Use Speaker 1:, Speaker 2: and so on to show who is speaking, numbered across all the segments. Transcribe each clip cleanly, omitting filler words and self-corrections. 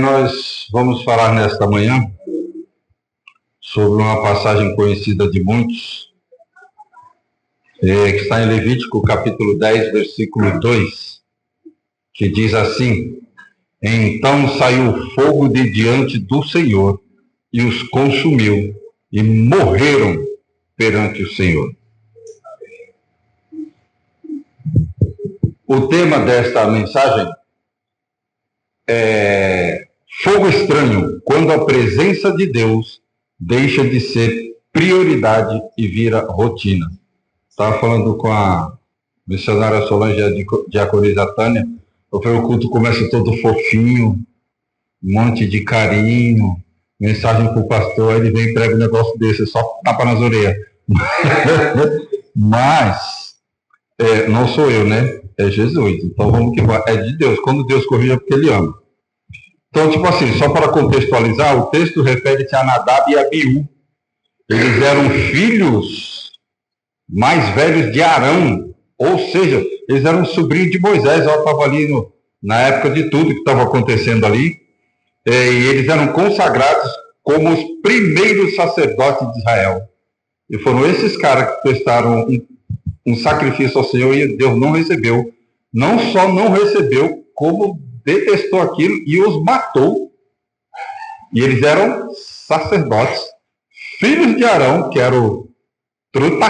Speaker 1: Nós vamos falar nesta manhã sobre uma passagem conhecida de muitos, que está em Levítico capítulo 10, versículo 2, que diz assim: Então saiu fogo de diante do Senhor e os consumiu, e morreram perante o Senhor. O tema desta mensagem é fogo estranho, quando a presença de Deus deixa de ser prioridade e vira rotina. Estava falando com a missionária Solange e a diaconisa Tânia. O culto começa todo fofinho, um monte de carinho, mensagem para o pastor, aí ele vem e prega um negócio desse, só tapa nas orelhas. Mas não sou eu, né? É Jesus. Então vamos que vai. É de Deus. Quando Deus corrige é porque Ele ama. Então, tipo assim, só para contextualizar, o texto refere-se a Nadab e Abiú. Eles eram filhos mais velhos de Arão, ou seja, eles eram sobrinhos de Moisés. Eu estava ali na época de tudo que estava acontecendo ali, e eles eram consagrados como os primeiros sacerdotes de Israel. E foram esses caras que prestaram um sacrifício ao Senhor e Deus não recebeu. Não só não recebeu, como detestou aquilo e os matou. E eles eram sacerdotes, filhos de Arão, que era o truta,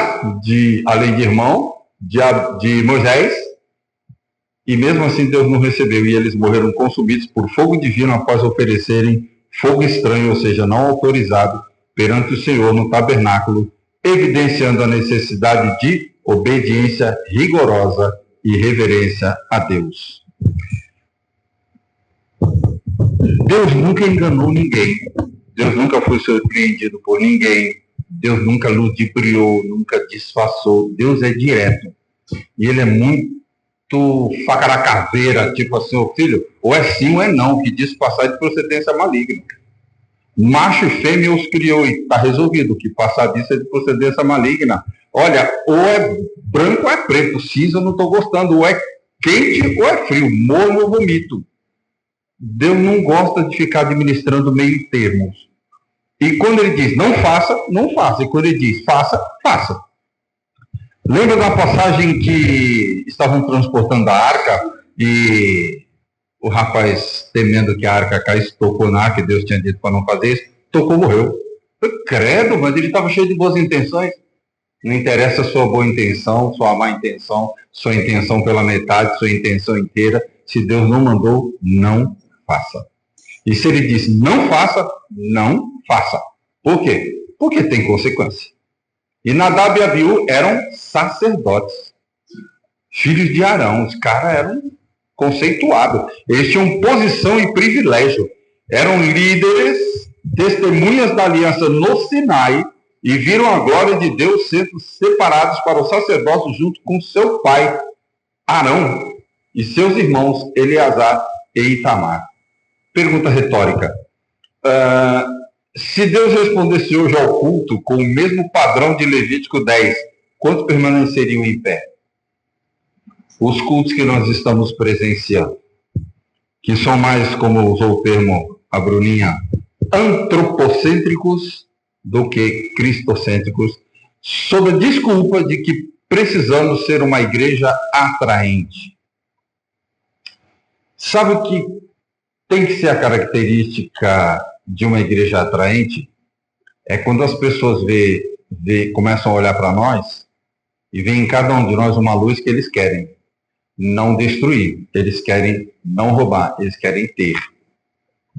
Speaker 1: além de irmão, de Moisés. E mesmo assim Deus não recebeu, e eles morreram consumidos por fogo divino após oferecerem fogo estranho, ou seja, não autorizado, perante o Senhor no tabernáculo, evidenciando a necessidade de obediência rigorosa e reverência a Deus. Deus nunca enganou ninguém. Deus nunca foi surpreendido por ninguém. Deus nunca ludibriou, nunca disfarçou. Deus é direto. E Ele é muito faca na caveira, tipo assim, ô filho, ou é sim ou é não, que disfarçar de procedência maligna. Macho e fêmea os criou e está resolvido, que passar disso é de procedência maligna. Olha, ou é branco ou é preto, cinza eu não estou gostando, ou é quente ou é frio, molho ou vomito. Deus não gosta de ficar administrando meio termos. E quando Ele diz não faça, não faça. E quando Ele diz faça, faça. Lembra da passagem que estavam transportando a arca e o rapaz, temendo que a arca caísse, tocou na arca, que Deus tinha dito para não fazer isso, tocou, morreu. Credo, mas ele estava cheio de boas intenções. Não interessa a sua boa intenção, sua má intenção, sua intenção pela metade, sua intenção inteira. Se Deus não mandou, não faça. E se Ele disse não faça, não faça. Por quê? Porque tem consequência. E Nadab e Abiú eram sacerdotes, filhos de Arão. Os caras eram conceituados. Eles tinham posição e privilégio. Eram líderes, testemunhas da aliança no Sinai, e viram a glória de Deus sendo separados para o sacerdócio junto com seu pai, Arão, e seus irmãos, Eleazar e Itamar. Pergunta retórica. Se Deus respondesse hoje ao culto com o mesmo padrão de Levítico 10, quantos permaneceriam em pé? Os cultos que nós estamos presenciando, que são mais, como usou o termo a Bruninha, antropocêntricos do que cristocêntricos, sob a desculpa de que precisamos ser uma igreja atraente. Sabe o que tem que ser a característica de uma igreja atraente? É quando as pessoas começam a olhar para nós e veem em cada um de nós uma luz que eles querem não destruir, eles querem não roubar, eles querem ter.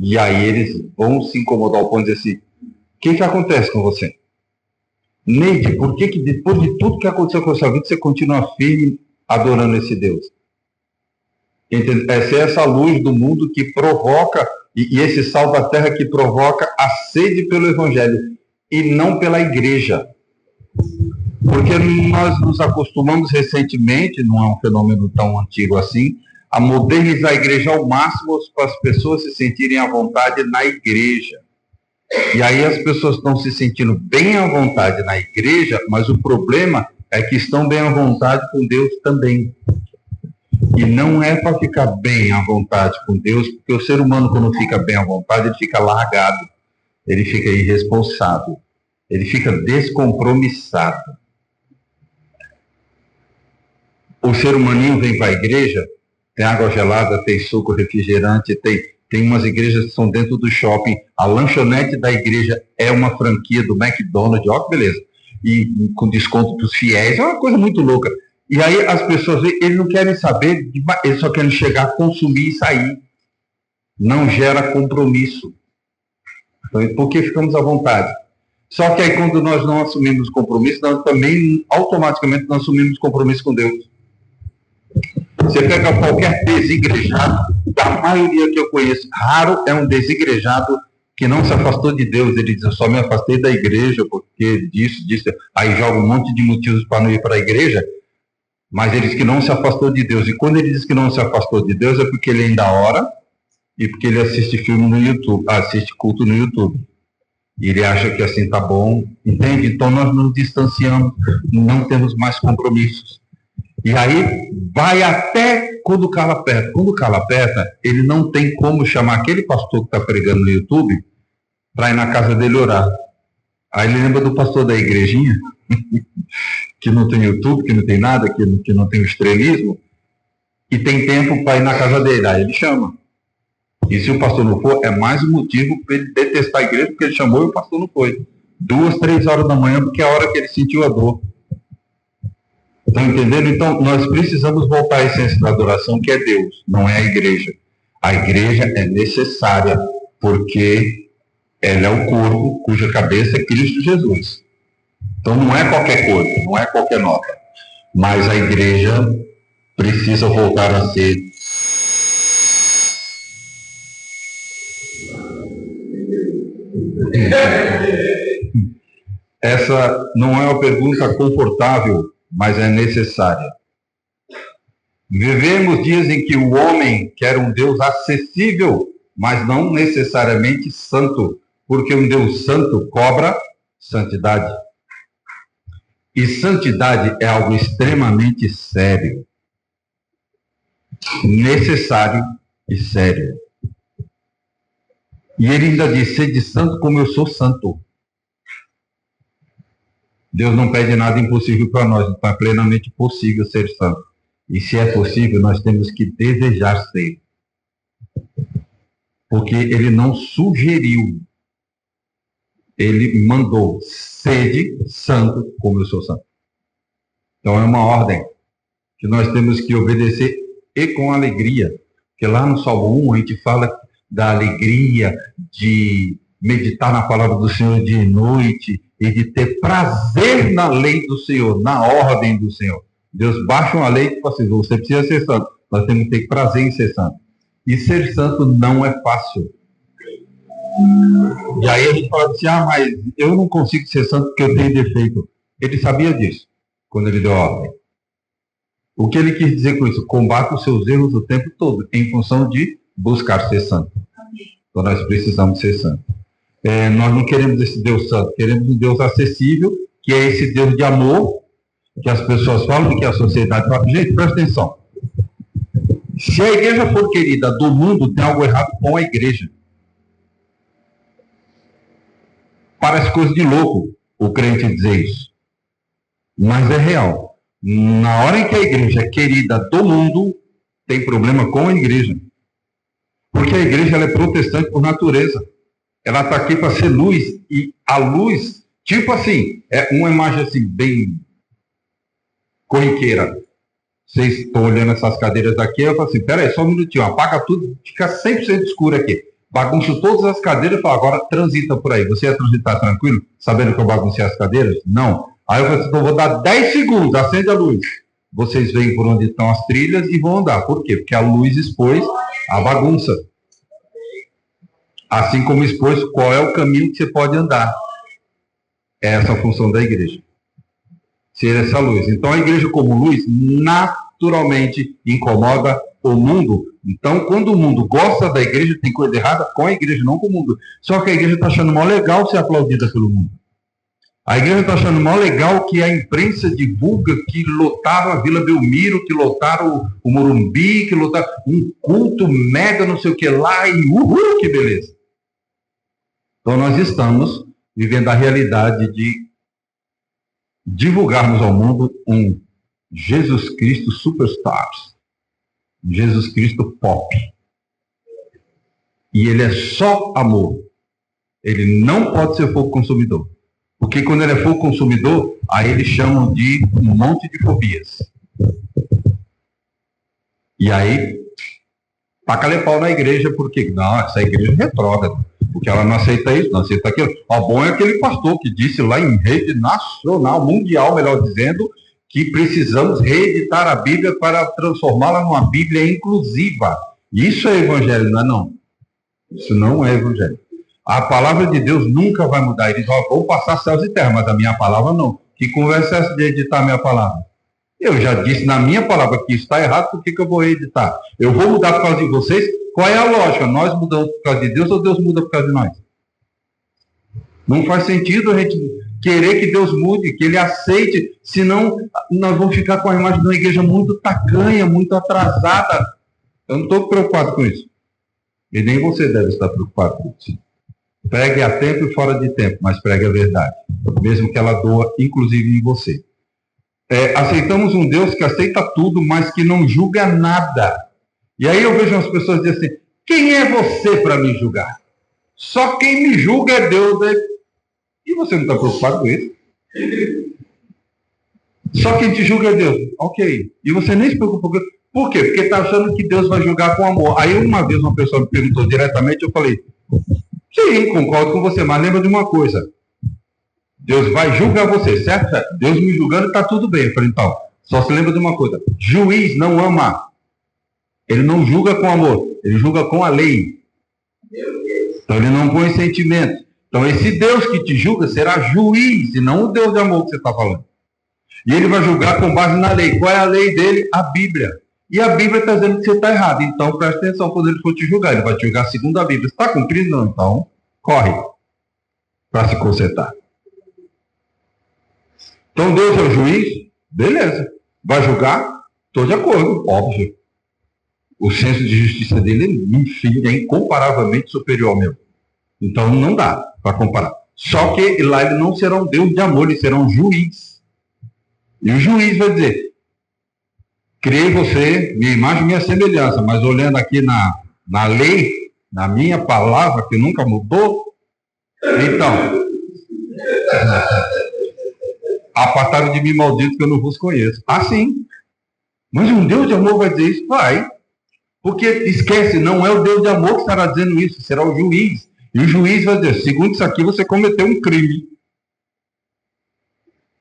Speaker 1: E aí eles vão se incomodar ao ponto de dizer assim: o que acontece com você? Neide, por que depois de tudo que aconteceu com a sua vida, você continua firme adorando esse Deus? Essa é essa luz do mundo que provoca, e esse sal da terra que provoca a sede pelo Evangelho, e não pela igreja. Porque nós nos acostumamos recentemente, não é um fenômeno tão antigo assim, a modernizar a igreja ao máximo para as pessoas se sentirem à vontade na igreja. E aí as pessoas estão se sentindo bem à vontade na igreja, mas o problema é que estão bem à vontade com Deus também. E não é para ficar bem à vontade com Deus, porque o ser humano, quando fica bem à vontade, ele fica largado, ele fica irresponsável, ele fica descompromissado. O ser humaninho vem para a igreja, tem água gelada, tem suco, refrigerante, tem umas igrejas que são dentro do shopping, a lanchonete da igreja é uma franquia do McDonald's, ó que beleza, e com desconto para os fiéis, é uma coisa muito louca. E aí as pessoas, eles não querem saber, eles só querem chegar, consumir e sair. Não gera compromisso. Então, por que ficamos à vontade? Só que aí quando nós não assumimos compromisso, nós também automaticamente não assumimos compromisso com Deus. Você pega qualquer desigrejado, da maioria que eu conheço, raro é um desigrejado que não se afastou de Deus. Ele diz, eu só me afastei da igreja porque disso. Aí joga um monte de motivos para não ir para a igreja, mas ele diz que não se afastou de Deus. E quando ele diz que não se afastou de Deus, é porque ele ainda ora e porque ele assiste filme no YouTube, assiste culto no YouTube. E ele acha que assim tá bom, entende? Então nós nos distanciamos, não temos mais compromissos. E aí vai até quando o calo aperta. Quando o calo aperta, ele não tem como chamar aquele pastor que está pregando no YouTube para ir na casa dele orar. Aí ele lembra do pastor da igrejinha, que não tem YouTube, que não tem nada, que não tem o estrelismo, e tem tempo para ir na casa dele. Aí ele chama. E se o pastor não for, é mais um motivo para ele detestar a igreja, porque ele chamou e o pastor não foi. 2, 3 horas da manhã, porque é a hora que ele sentiu a dor. Estão entendendo? Então, nós precisamos voltar à essência da adoração, que é Deus, não é a igreja. A igreja é necessária, porque ela é o corpo cuja cabeça é Cristo Jesus. Então, não é qualquer coisa, não é qualquer nota. Mas a igreja precisa voltar a ser... Essa não é uma pergunta confortável, mas é necessária. Vivemos dias em que o homem quer um Deus acessível, mas não necessariamente santo, porque um Deus santo cobra santidade. E santidade é algo extremamente sério, necessário e sério. E ele ainda diz, sede santo como eu sou santo. Deus não pede nada impossível para nós, então é plenamente possível ser santo. E se é possível, nós temos que desejar ser. Porque ele não sugeriu, ele mandou, sede santo como eu sou santo. Então é uma ordem que nós temos que obedecer e com alegria. Porque lá no Salmo 1 a gente fala da alegria de meditar na palavra do Senhor dia e noite, e de ter prazer na lei do Senhor, na ordem do Senhor. Deus baixa uma lei e fala assim, você precisa ser santo. Nós temos que ter prazer em ser santo. E ser santo não é fácil. E aí a gente fala assim, mas eu não consigo ser santo porque eu tenho defeito. Ele sabia disso, quando ele deu a ordem. O que ele quis dizer com isso? Combate os seus erros o tempo todo, em função de buscar ser santo. Então nós precisamos ser santos. Nós não queremos esse Deus santo, queremos um Deus acessível, que é esse Deus de amor, que as pessoas falam e que a sociedade fala. Gente, presta atenção. Se a igreja for querida do mundo, tem algo errado com a igreja. Parece coisa de louco o crente dizer isso. Mas é real. Na hora em que a igreja é querida do mundo, tem problema com a igreja. Porque a igreja ela é protestante por natureza. Ela está aqui para ser luz, e a luz, tipo assim, é uma imagem assim, bem corriqueira. Vocês estão olhando essas cadeiras aqui, eu falo assim, peraí, só um minutinho, apaga tudo, fica 100% escuro aqui. Bagunço todas as cadeiras e falo, agora transita por aí. Você ia transitar tranquilo, sabendo que eu baguncei as cadeiras? Não. Aí eu falo assim, então vou dar 10 segundos, acende a luz. Vocês veem por onde estão as trilhas e vão andar. Por quê? Porque a luz expôs a bagunça. Assim como expôs qual é o caminho que você pode andar. É essa a função da igreja. Ser essa luz. Então a igreja como luz naturalmente incomoda o mundo. Então quando o mundo gosta da igreja, tem coisa errada com a igreja, não com o mundo. Só que a igreja está achando mó legal ser aplaudida pelo mundo. A igreja está achando mó legal que a imprensa divulga que lotaram a Vila Belmiro, que lotaram o Morumbi, que lotaram um culto mega não sei o que lá, e uhul, que beleza. Então nós estamos vivendo a realidade de divulgarmos ao mundo um Jesus Cristo superstar, Jesus Cristo pop. E ele é só amor. Ele não pode ser fogo consumidor. Porque quando ele é fogo consumidor, aí eles chamam de um monte de fobias. E aí, taca-lhe pau na igreja, porque não, essa igreja é retrógrada, porque ela não aceita isso, não aceita aquilo. O bom é aquele pastor que disse lá em rede nacional, mundial, melhor dizendo, que precisamos reeditar a Bíblia para transformá-la numa Bíblia inclusiva. Isso é evangelho, não é não? Isso não é evangelho. A palavra de Deus nunca vai mudar. Eles vão passar céus e terra, mas a minha palavra não. Que conversa é essa de editar a minha palavra? Eu já disse na minha palavra que isso está errado, por que eu vou editar? Eu vou mudar por causa de vocês? Qual é a lógica? Nós mudamos por causa de Deus ou Deus muda por causa de nós? Não faz sentido a gente querer que Deus mude, que Ele aceite, senão nós vamos ficar com a imagem de uma igreja muito tacanha, muito atrasada. Eu não estou preocupado com isso. E nem você deve estar preocupado com isso. Pregue a tempo e fora de tempo, mas pregue a verdade, mesmo que ela doa, inclusive em você. Aceitamos um Deus que aceita tudo, mas que não julga nada. E aí eu vejo as pessoas dizendo assim, quem é você para me julgar? Só quem me julga é Deus. Né? E você não está preocupado com isso? Só quem te julga é Deus. Ok. E você nem se preocupa com isso. Por quê? Porque está achando que Deus vai julgar com amor. Aí uma vez uma pessoa me perguntou diretamente, eu falei, sim, concordo com você, mas lembra de uma coisa. Deus vai julgar você, certo? Deus me julgando, está tudo bem. Eu falei, então, só se lembra de uma coisa. Juiz não ama. Ele não julga com amor, ele julga com a lei. Então ele não põe sentimento. Então esse Deus que te julga será juiz, e não o Deus de amor que você está falando. E ele vai julgar com base na lei. Qual é a lei dele? A Bíblia. E a Bíblia está dizendo que você está errado. Então presta atenção quando ele for te julgar. Ele vai te julgar segundo a Bíblia. Você está cumprindo? Não. Então corre para se consertar. Então Deus é o juiz? Beleza. Vai julgar? Estou de acordo, óbvio. O senso de justiça dele, enfim, é incomparavelmente superior ao meu. Então não dá para comparar. Só que lá ele não será um Deus de amor, ele será um juiz. E o juiz vai dizer, criei você, minha imagem e minha semelhança, mas olhando aqui na lei, na minha palavra, que nunca mudou, então, apartaram de mim, maldito, que eu não vos conheço. Ah, sim. Mas um Deus de amor vai dizer isso? Vai. Porque, esquece, não é o Deus de amor que estará dizendo isso, será o juiz. E o juiz vai dizer, segundo isso aqui, você cometeu um crime.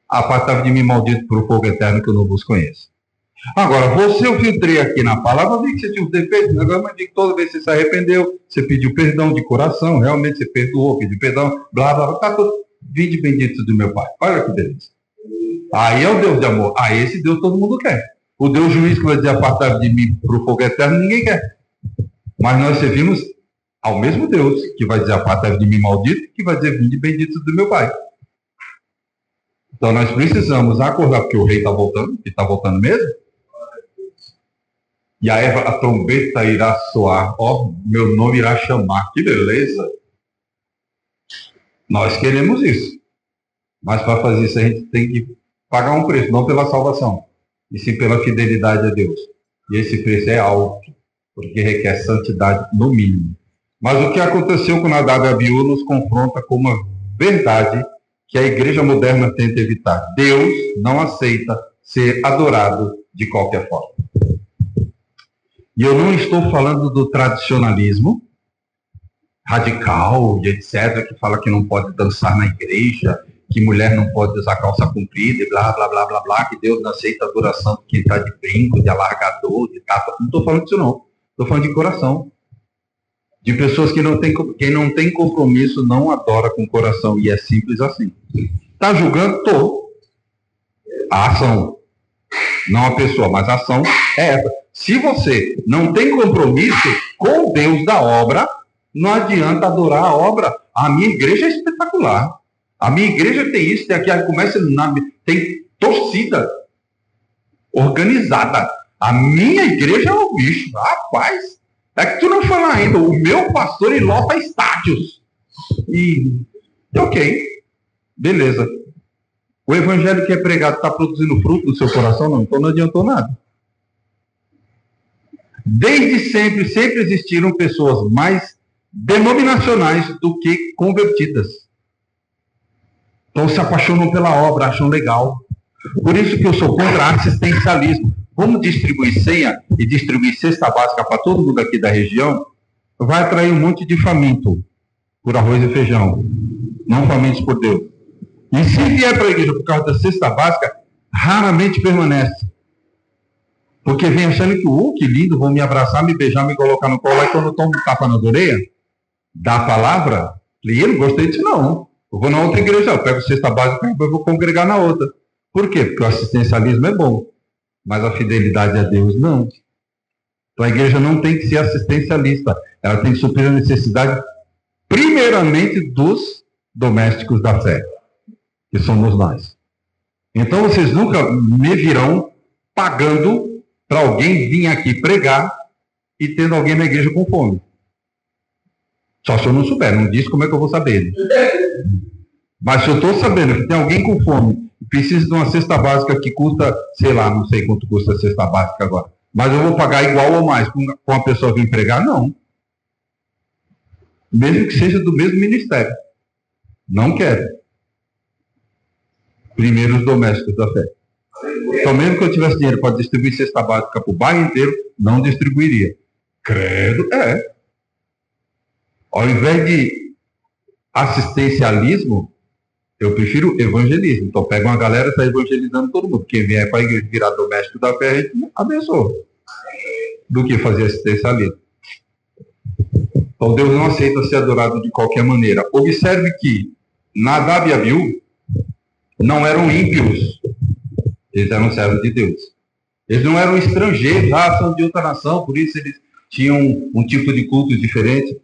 Speaker 1: Apartai-vos de mim, maldito, para o fogo eterno que eu não vos conheço. Agora, você eu filtrei aqui na palavra, eu vi que você tinha os defeitos, agora eu vi que toda vez que você se arrependeu, você pediu perdão de coração, realmente você perdoou, pediu perdão, blá, blá, blá, tá tudo. Vinde bendito do meu Pai. Olha que beleza. Aí é o Deus de amor. Aí esse Deus todo mundo quer. O Deus juiz que vai dizer apartai-vos de mim para o fogo eterno, ninguém quer. Mas nós servimos ao mesmo Deus, que vai dizer apartai-vos de mim, maldito, que vai dizer vinde bendito do meu Pai. Então nós precisamos acordar, porque o rei está voltando, que está voltando mesmo. E a trombeta irá soar, ó, meu nome irá chamar, que beleza. Nós queremos isso. Mas para fazer isso a gente tem que pagar um preço, não pela salvação, e sim pela fidelidade a Deus. E esse preço é alto, porque requer santidade no mínimo. Mas o que aconteceu com Nadab e Abiú nos confronta com uma verdade que a igreja moderna tenta evitar. Deus não aceita ser adorado de qualquer forma. E eu não estou falando do tradicionalismo radical e etc., que fala que não pode dançar na igreja, que mulher não pode usar calça comprida e blá, blá, blá, blá, blá, que Deus não aceita a adoração de quem está de brinco, de alargador, de tapa. Não estou falando disso não. Estou falando de coração. De pessoas que quem não tem compromisso não adora com o coração. E é simples assim. Está julgando? Estou. A ação. Não a pessoa, mas a ação é essa. Se você não tem compromisso com o Deus da obra, não adianta adorar a obra. A minha igreja é espetacular. A minha igreja tem isso, tem aqui, começa tem torcida organizada. A minha igreja é o bicho. Rapaz, é que tu não fala ainda. O meu pastor, ele lota estádios. E ok, beleza. O evangelho que é pregado está produzindo fruto no seu coração? Não, então não adiantou nada. Desde sempre, sempre existiram pessoas mais denominacionais do que convertidas. Então se apaixonam pela obra, acham legal. Por isso que eu sou contra assistencialismo. Vamos distribuir senha e distribuir cesta básica para todo mundo aqui da região, vai atrair um monte de faminto por arroz e feijão. Não famintos por Deus. E se vier para a igreja por causa da cesta básica, raramente permanece. Porque vem achando que lindo, vão me abraçar, me beijar, me colocar no colo, e quando eu tomo um tapa na orelha, da palavra, eu não gostei disso não. Eu vou na outra igreja, eu pego cesta básica e depois vou congregar na outra. Por quê? Porque o assistencialismo é bom, mas a fidelidade a Deus não. Então a igreja não tem que ser assistencialista, ela tem que suprir a necessidade, primeiramente, dos domésticos da fé, que somos nós. Então vocês nunca me virão pagando para alguém vir aqui pregar e tendo alguém na igreja com fome. Só se eu não souber, não disse como é que eu vou saber. Mas se eu estou sabendo que tem alguém com fome, precisa de uma cesta básica que custa, sei lá, não sei quanto custa a cesta básica agora, mas eu vou pagar igual ou mais com uma pessoa vir pregar? Não. Mesmo que seja do mesmo ministério. Não quero. Primeiro os domésticos da fé. Então, mesmo que eu tivesse dinheiro para distribuir cesta básica para o bairro inteiro, não distribuiria. Credo, Ao invés de assistencialismo, eu prefiro evangelismo. Então, pega uma galera e está evangelizando todo mundo. Quem vier para a igreja virar doméstico da fé, a gente abençoa. Do que fazer assistencialismo. Então, Deus não aceita ser adorado de qualquer maneira. Observe que Nadab e Abiú não eram ímpios. Eles eram servos de Deus. Eles não eram estrangeiros, são de outra nação, por isso eles tinham um tipo de culto diferente.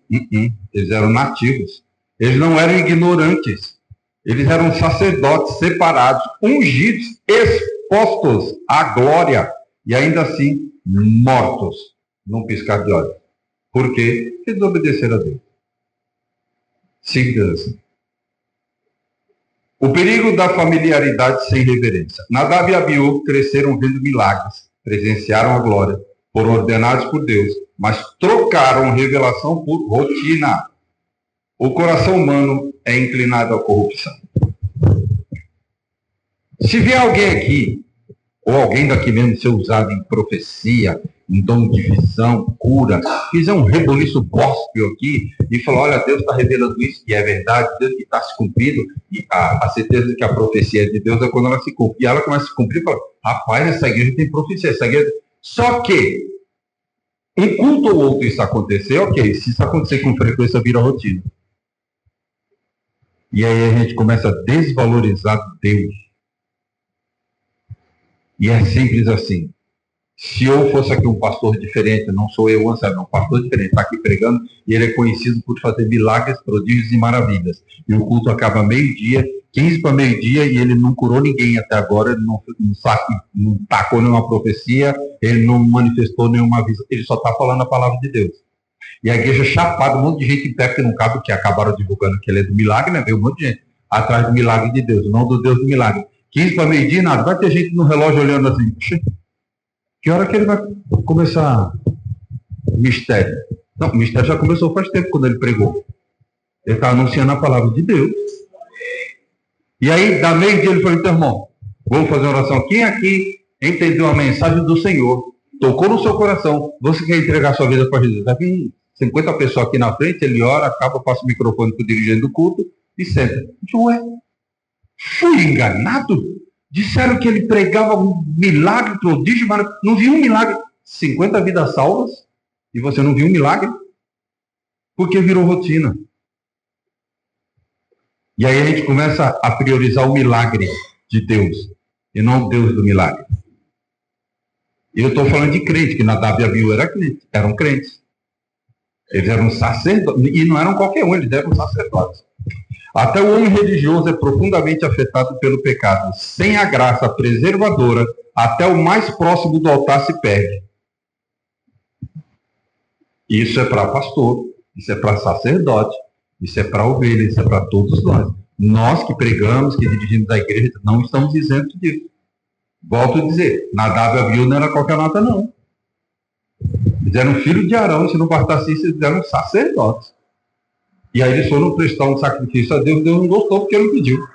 Speaker 1: Eles eram nativos. Eles não eram ignorantes. Eles eram sacerdotes separados, ungidos, expostos à glória, e ainda assim mortos num piscar de olhos. Por quê? Porque eles obedeceram a Deus. Simples assim. O perigo da familiaridade sem reverência. Nadab e Abiú cresceram vendo milagres, presenciaram a glória, foram ordenados por Deus, mas trocaram revelação por rotina. O coração humano é inclinado à corrupção. Se vier alguém aqui, ou alguém daqui mesmo ser usado em profecia, em dom de visão, cura, fizer um reboliço gospel aqui e falar, olha, Deus está revelando isso, e é verdade, Deus que está se cumprindo, e a certeza de que a profecia é de Deus é quando ela se cumpre. E ela começa a se cumprir e fala, rapaz, essa igreja tem profecia, essa igreja... Só que, um culto ou outro isso acontecer, ok, se isso acontecer com frequência, vira rotina. E aí a gente começa a desvalorizar Deus. E é simples assim. Se eu fosse aqui um pastor diferente, não sou eu, Anselmo, é um pastor diferente, está aqui pregando, e ele é conhecido por fazer milagres, prodígios e maravilhas. E o culto acaba meio-dia, 15 para meio-dia, e ele não curou ninguém até agora, ele não tacou nenhuma profecia, ele não manifestou nenhuma visão, ele só está falando a palavra de Deus. E a igreja chapada, um monte de gente em pé que não cabe, que acabaram divulgando que ele é do milagre, né? Veio um monte de gente atrás do milagre de Deus, não do Deus do milagre. 15 para meio-dia, nada. Vai ter gente no relógio olhando assim. Que hora que ele vai começar o mistério? Não, o mistério já começou faz tempo quando ele pregou. Ele está anunciando a palavra de Deus. E aí, da meio-dia, ele falou, então, irmão, vamos fazer uma oração. Quem aqui entendeu a mensagem do Senhor, tocou no seu coração, você quer entregar sua vida para Jesus? Aqui, 50 pessoas aqui na frente, ele ora, acaba, passa o microfone para o dirigente do culto e senta. Ué, fui enganado? Disseram que ele pregava um milagre, prodígio, mas não viu um milagre. 50 vidas salvas e você não viu um milagre? Porque virou rotina. E aí a gente começa a priorizar o milagre de Deus e não o Deus do milagre. E eu estou falando de crente, que Nadab e Abiú eram crentes. Eles eram sacerdotes, e não eram qualquer um, eles eram sacerdotes. Até o homem religioso é profundamente afetado pelo pecado. Sem a graça preservadora, até o mais próximo do altar se perde. Isso é para pastor, isso é para sacerdote, isso é para ovelha, isso é para todos nós. Nós que pregamos, que dirigimos a igreja, não estamos isentos disso. Volto a dizer, Nadab e Abiú não era qualquer nota, não. Eles eram filhos de Arão, e se não bastasse isso, eles eram sacerdotes. E aí eles foram prestar um sacrifício a Deus, Deus não gostou porque ele não pediu.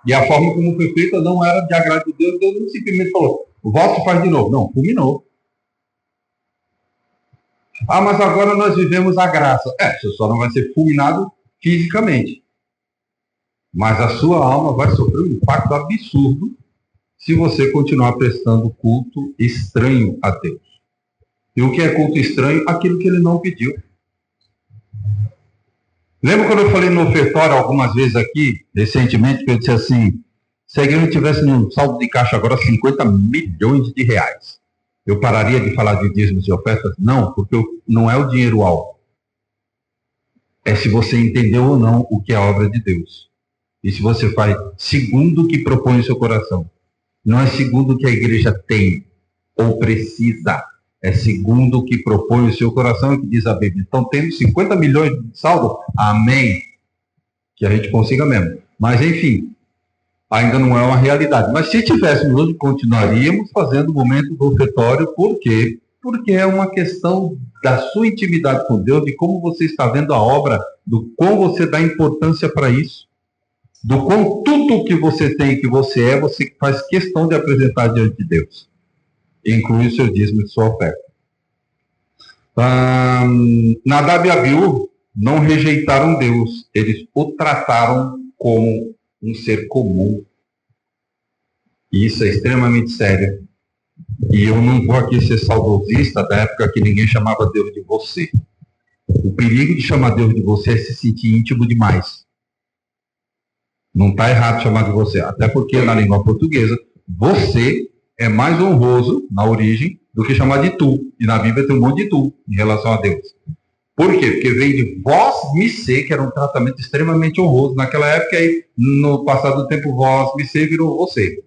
Speaker 1: E a forma como foi feita não era de agrado de Deus, Deus não simplesmente falou, volte e faz de novo. Não, fulminou. Mas agora nós vivemos a graça. Você só não vai ser fulminado fisicamente. Mas a sua alma vai sofrer um impacto absurdo se você continuar prestando culto estranho a Deus. E o que é culto estranho? Aquilo que ele não pediu. Lembra quando eu falei no ofertório algumas vezes aqui, recentemente, que eu disse assim, se a igreja tivesse no saldo de caixa agora 50 milhões de reais, eu pararia de falar de dízimos e ofertas? Não, porque não é o dinheiro alvo. É se você entendeu ou não o que é a obra de Deus. E se você faz segundo o que propõe o seu coração. Não é segundo o que a igreja tem ou precisa. É segundo o que propõe o seu coração, é o que diz a Bíblia. Então, tendo 50 milhões de saldo, amém. Que a gente consiga mesmo. Mas, enfim, ainda não é uma realidade. Mas se tivéssemos hoje, continuaríamos fazendo o momento do ofertório. Por quê? Porque é uma questão da sua intimidade com Deus, de como você está vendo a obra, do quão você dá importância para isso, do quão tudo que você tem, que você é, você faz questão de apresentar diante de Deus. Inclui o seu dízimo e sua oferta. Nadab e Abiú não rejeitaram Deus, eles o trataram como um ser comum. E isso é extremamente sério. E eu não vou aqui ser saudosista da época que ninguém chamava Deus de você. O perigo de chamar Deus de você é se sentir íntimo demais. Não está errado chamar de você, até porque na língua portuguesa, você é mais honroso, na origem, do que chamar de tu. E na Bíblia tem um monte de tu em relação a Deus. Por quê? Porque vem de vós me ser, que era um tratamento extremamente honroso naquela época, e no passar do tempo, vós me ser virou você.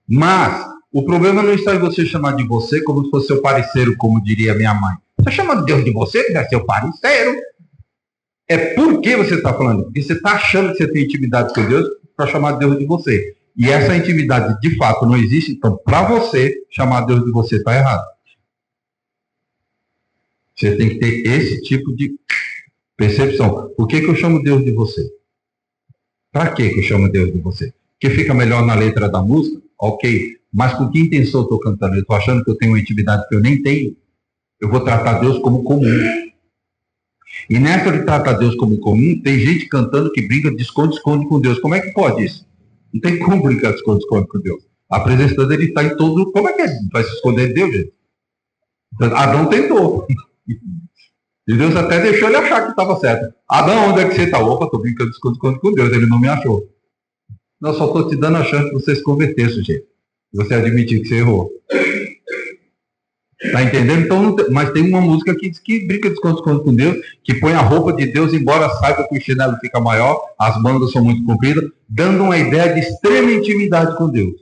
Speaker 1: Mas o problema não está em você chamar de você como se fosse seu parceiro, como diria minha mãe. Você chama Deus de você, que é seu parceiro. É por que você está falando? Porque você está achando que você tem intimidade com Deus para chamar Deus de você. E essa intimidade, de fato, não existe. Então, para você, chamar Deus de você está errado. Você tem que ter esse tipo de percepção. Por que eu chamo Deus de você? Para que eu chamo Deus de você? Porque fica melhor na letra da música? Ok. Mas com que intenção eu estou cantando? Eu estou achando que eu tenho uma intimidade que eu nem tenho? Eu vou tratar Deus como comum. E nessa de tratar Deus como comum, tem gente cantando que brinca de esconde-esconde com Deus. Como é que pode isso? Não tem como brincar de esconde-esconde com Deus. A presença dele está em todo... Como é que vai se esconder de Deus, gente? Adão tentou. E Deus até deixou ele achar que estava certo. Adão, onde é que você está? Opa, estou brincando de esconde-esconde com Deus. Ele não me achou. Eu só estou te dando a chance de você se converter, sujeito. Você admitir que você errou. Tá entendendo? Então, mas tem uma música que diz que brinca de esconde-esconde com Deus, que põe a roupa de Deus, embora saiba que o chinelo fica maior, as bandas são muito compridas, dando uma ideia de extrema intimidade com Deus.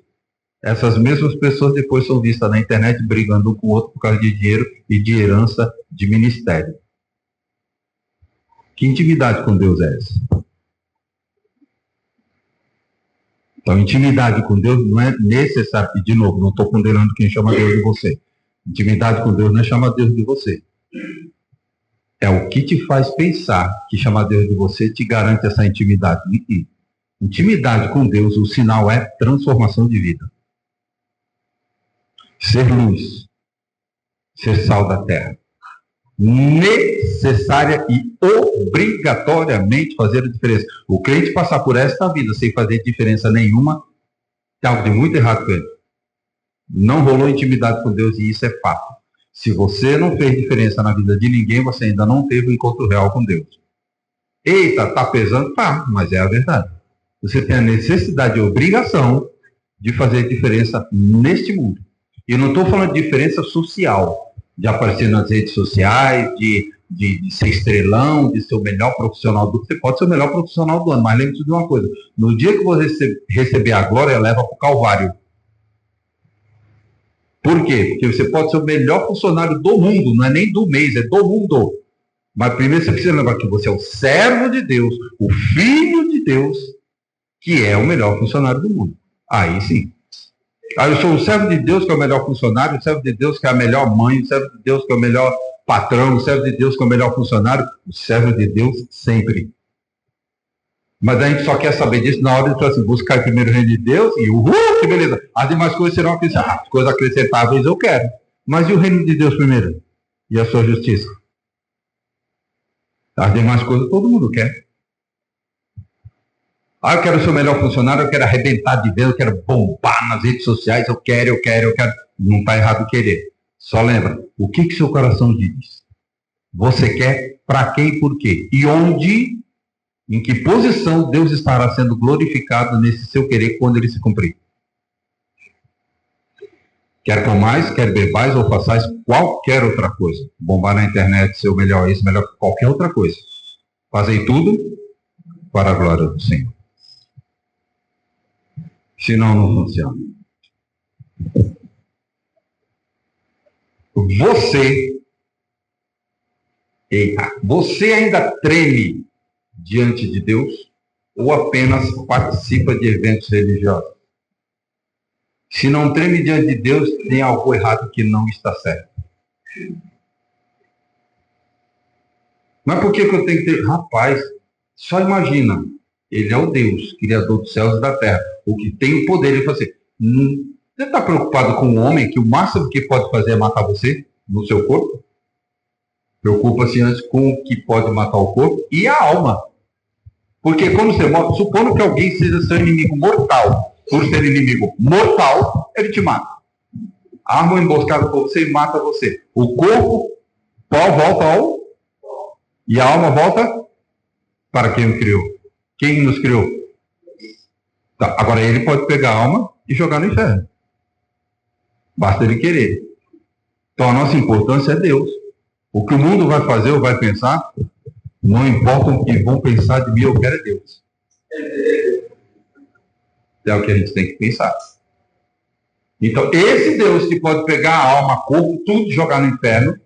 Speaker 1: Essas mesmas pessoas depois são vistas na internet brigando um com o outro por causa de dinheiro e de herança de ministério. Que intimidade com Deus é essa? Então, intimidade com Deus não é necessário. E, de novo, não estou condenando quem chama Deus de você. Intimidade com Deus não é chamar Deus de você. É o que te faz pensar que chamar Deus de você te garante essa intimidade. Intimidade com Deus, o sinal é transformação de vida. Ser luz. Ser sal da terra. Necessária e obrigatoriamente fazer a diferença. O crente passar por esta vida sem fazer diferença nenhuma, tem algo de muito errado com ele. Não rolou intimidade com Deus e isso é fato. Se você não fez diferença na vida de ninguém, você ainda não teve um encontro real com Deus. Eita, tá pesando? Tá, mas é a verdade. Você tem a necessidade e obrigação de fazer diferença neste mundo. E não estou falando de diferença social, de aparecer nas redes sociais, de de ser estrelão, de ser o melhor profissional do ano. Você pode ser o melhor profissional do ano, mas lembre-se de uma coisa. No dia que você receber a glória, leva para o Calvário. Por quê? Porque você pode ser o melhor funcionário do mundo, não é nem do mês, é do mundo. Mas primeiro você precisa lembrar que você é o servo de Deus, o filho de Deus, que é o melhor funcionário do mundo. Aí sim. Aí eu sou o servo de Deus que é o melhor funcionário, o servo de Deus que é a melhor mãe, o servo de Deus que é o melhor patrão, o servo de Deus que é o melhor funcionário, o servo de Deus sempre. Mas a gente só quer saber disso na hora de assim, buscar o primeiro reino de Deus e que beleza. As demais coisas serão acrescentadas. As coisas acrescentáveis eu quero. Mas e o reino de Deus primeiro? E a sua justiça? As demais coisas todo mundo quer. Eu quero ser o melhor funcionário, eu quero arrebentar de vez, eu quero bombar nas redes sociais, eu quero. Não está errado querer. Só lembra, o que seu coração diz? Você quer para quem e por quê? E onde, em que posição Deus estará sendo glorificado nesse seu querer quando ele se cumprir? Quer comais, quer bebais ou façais qualquer outra coisa. Bombar na internet, ser o melhor isso, melhor que qualquer outra coisa. Fazei tudo para a glória do Senhor. Senão não funciona. Você ainda treme diante de Deus ou apenas participa de eventos religiosos? Se não treme diante de Deus, tem algo errado que não está certo. Mas por que eu tenho que ter... Rapaz, só imagina. Ele é o Deus, Criador dos céus e da terra. O que tem o poder de fazer. Você está preocupado com o homem que o máximo que pode fazer é matar você no seu corpo? Preocupa-se antes com o que pode matar o corpo e a alma. Porque quando você morre, supondo que alguém seja seu inimigo mortal, por ser inimigo mortal, ele te mata. Arma uma emboscada por você e mata você. O corpo, pó volta ao... E a alma volta para quem o criou. Quem nos criou? Tá, agora ele pode pegar a alma e jogar no inferno. Basta ele querer. Então a nossa importância é Deus. O que o mundo vai fazer ou vai pensar, não importa o que vão pensar de mim, eu quero é Deus. É o que a gente tem que pensar. Então, esse Deus que pode pegar a alma, corpo, tudo e jogar no inferno,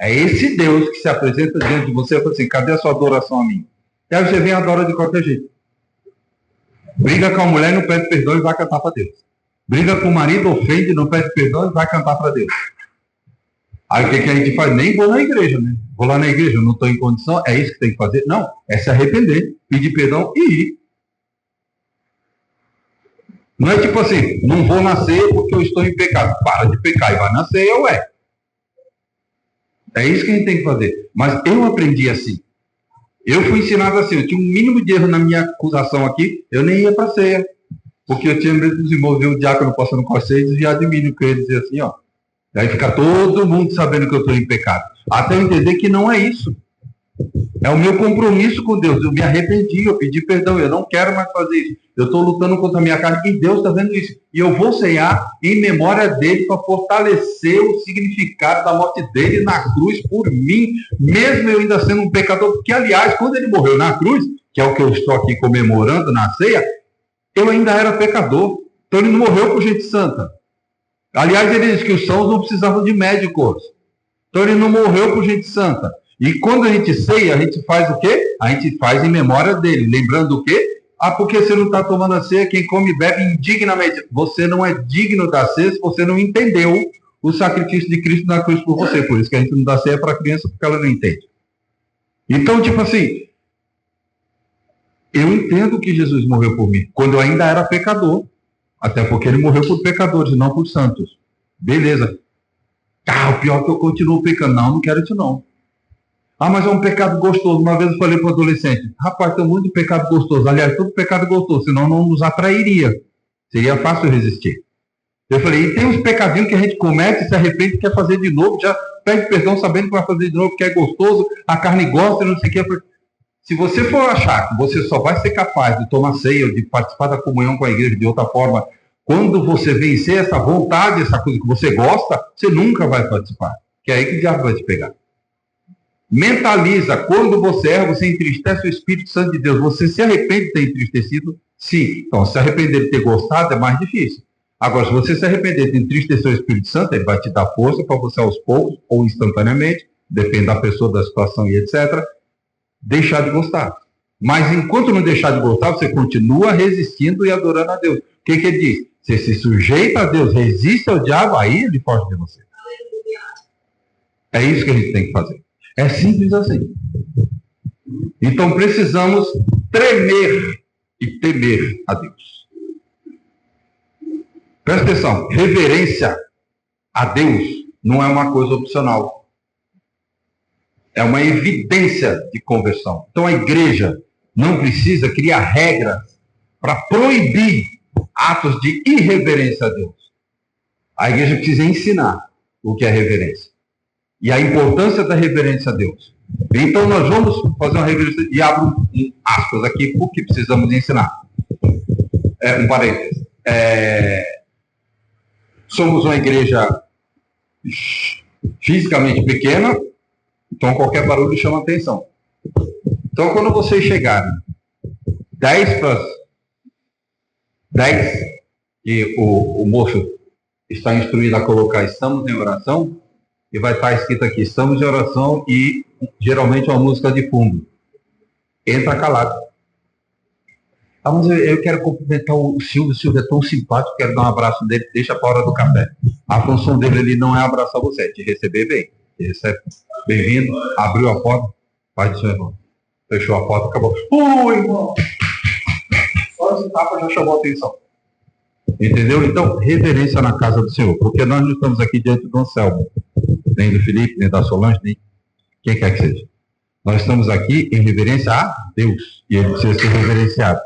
Speaker 1: é esse Deus que se apresenta diante de você e fala assim, cadê a sua adoração a mim? E aí você vem e adora de qualquer jeito. Briga com a mulher, não pede perdão e vai cantar para Deus. Briga com o marido, ofende, não pede perdão e vai cantar para Deus. Aí o que a gente faz? Nem vou na igreja, né? Vou lá na igreja, não estou em condição, é isso que tem que fazer? Não, é se arrepender, pedir perdão e ir. Não é tipo assim, não vou nascer porque eu estou em pecado. Para de pecar e vai nascer, ué. É isso que a gente tem que fazer. Mas eu aprendi assim. Eu fui ensinado assim, eu tinha um mínimo de erro na minha acusação aqui, eu nem ia para a ceia. Porque eu tinha medo dos irmãos ver o diácono passando com a ceia e desviar de mim, porque ele dizia assim, ó. Aí fica todo mundo sabendo que eu estou em pecado. Até eu entender que não é isso. É o meu compromisso com Deus. Eu me arrependi, eu pedi perdão, eu não quero mais fazer isso. Eu estou lutando contra a minha carne e Deus está vendo isso. E eu vou ceiar em memória dele para fortalecer o significado da morte dele na cruz por mim, mesmo eu ainda sendo um pecador. Porque, aliás, quando ele morreu na cruz, que é o que eu estou aqui comemorando na ceia, eu ainda era pecador. Então ele não morreu por gente santa. Aliás, ele diz que os sãos não precisavam de médicos. Então ele não morreu por gente santa. E quando a gente ceia, a gente faz o quê? A gente faz em memória dele. Lembrando o quê? Porque você não está tomando a ceia, quem come e bebe indignamente. Você não é digno da ceia se você não entendeu o sacrifício de Cristo na cruz por você. Por isso que a gente não dá ceia para a criança, porque ela não entende. Então, tipo assim, eu entendo que Jesus morreu por mim, quando eu ainda era pecador. Até porque ele morreu por pecadores, não por santos. Beleza. O pior é que eu continuo pecando. Não quero isso não. Mas é um pecado gostoso. Uma vez eu falei para o adolescente, rapaz, tem muito pecado gostoso. Aliás, todo pecado gostoso, senão não nos atrairia. Seria fácil resistir. Eu falei, e tem uns pecadinhos que a gente comete, se arrepende, quer fazer de novo, já pede perdão sabendo que vai fazer de novo, porque é gostoso, a carne gosta, não sei o que. Se você for achar que você só vai ser capaz de tomar ceia, de participar da comunhão com a igreja de outra forma, quando você vencer essa vontade, essa coisa que você gosta, você nunca vai participar. Que é aí que o diabo vai te pegar. Mentaliza, quando você erra, você entristece o Espírito Santo de Deus. Você se arrepende de ter entristecido? Sim. Então, se arrepender de ter gostado é mais difícil. Agora, se você se arrepender de entristecer o Espírito Santo, ele vai te dar força para você aos poucos, ou instantaneamente, depende da pessoa, da situação e etc., deixar de gostar. Mas enquanto não deixar de gostar, você continua resistindo e adorando a Deus. O que ele diz? Você se sujeita a Deus, resiste ao diabo, aí ele foge de você. É isso que a gente tem que fazer. É simples assim. Então precisamos tremer e temer a Deus. Presta atenção, reverência a Deus não é uma coisa opcional. É uma evidência de conversão. Então a igreja não precisa criar regras para proibir atos de irreverência a Deus. A igreja precisa ensinar o que é reverência. E a importância da reverência a Deus. Então nós vamos fazer uma reverência, e abro aspas aqui, porque precisamos ensinar. Um parênteses. Somos uma igreja fisicamente pequena, então qualquer barulho chama atenção. Então quando vocês chegarem 10 para 10, e o moço está instruído a colocar estamos em oração, e vai estar escrito aqui, estamos em oração, e geralmente uma música de fundo. Entra calado. Ah, mas eu quero cumprimentar o Silvio é tão simpático, quero dar um abraço dele, deixa para a hora do café. A função dele ali não é abraçar você, é te receber bem. Te recebe, bem-vindo, abriu a porta, paz do seu irmão. Fechou a porta, acabou. Oi, irmão! Só esse tapa já chamou a atenção. Entendeu? Então, reverência na casa do Senhor, porque nós não estamos aqui diante do Anselmo, nem do Felipe, nem da Solange, nem quem quer que seja. Nós estamos aqui em reverência a Deus, e ele precisa ser reverenciado.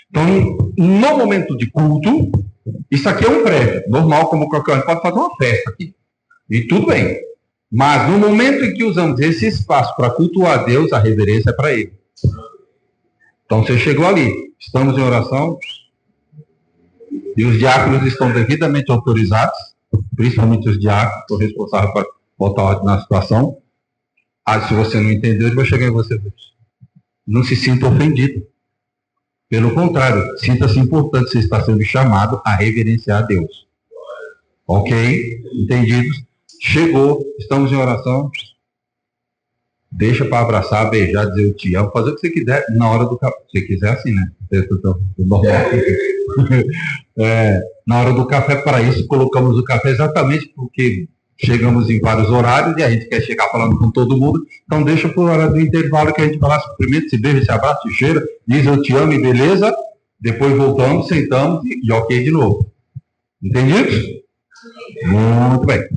Speaker 1: Então, no momento de culto, isso aqui é um prédio, normal, como qualquer um pode fazer uma festa aqui. E tudo bem. Mas no momento em que usamos esse espaço para cultuar a Deus, a reverência é para Ele. Então, você chegou ali, estamos em oração, e os diáconos estão devidamente autorizados, principalmente os diáconos, que são responsáveis por botar ordem na situação. Se você não entendeu, ele vai chegar em você. Não se sinta ofendido. Pelo contrário, sinta-se importante, você está sendo chamado a reverenciar a Deus. Ok? Entendidos? Chegou, estamos em oração. Deixa para abraçar, beijar, dizer eu te amo, fazer o que você quiser na hora do café. Se você quiser assim, né? Na hora do café, para isso, colocamos o café exatamente porque chegamos em vários horários e a gente quer chegar falando com todo mundo. Então deixa por hora do intervalo que a gente vai lá, se cumprimenta, se beija, se abraça, se cheira, diz eu te amo e beleza. Depois voltamos, sentamos e ok de novo. Entendidos? Muito bem.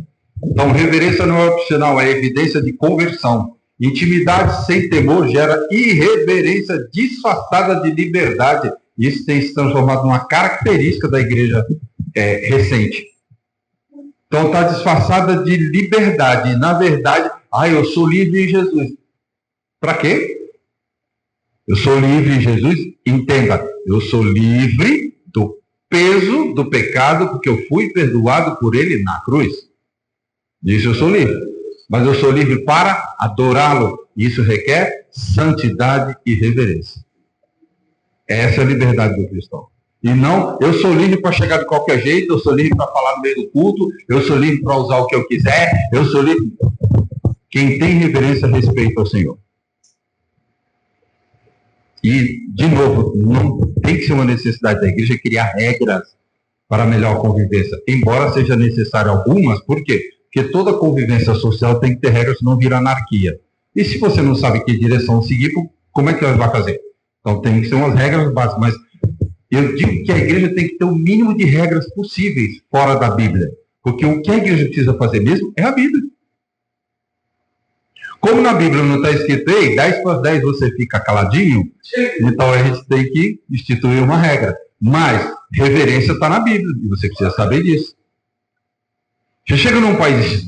Speaker 1: Então reverência não é opcional, é evidência de conversão. Intimidade sem temor gera irreverência disfarçada de liberdade. Isso tem se transformado numa característica da igreja recente. Então está disfarçada de liberdade. E, na verdade, eu sou livre em Jesus. Para quê? Eu sou livre em Jesus? Entenda, eu sou livre do peso do pecado, porque eu fui perdoado por ele na cruz. Disso eu sou livre. Mas eu sou livre para adorá-lo. Isso requer santidade e reverência. Essa é a liberdade do cristão. E não, eu sou livre para chegar de qualquer jeito, eu sou livre para falar no meio do culto, eu sou livre para usar o que eu quiser, eu sou livre. Quem tem reverência respeita ao Senhor. E, de novo, não tem que ser uma necessidade da igreja criar regras para melhor convivência, embora seja necessário algumas. Por quê? Porque toda convivência social tem que ter regras, senão vira anarquia. E se você não sabe que direção seguir, como é que você vai fazer? Então tem que ser umas regras básicas, mas eu digo que a igreja tem que ter o mínimo de regras possíveis fora da Bíblia, porque o que a igreja precisa fazer mesmo é a Bíblia. Como na Bíblia não está escrito, 10 para 10 você fica caladinho, então a gente tem que instituir uma regra. Mas reverência está na Bíblia, e você precisa saber disso. Você chega num país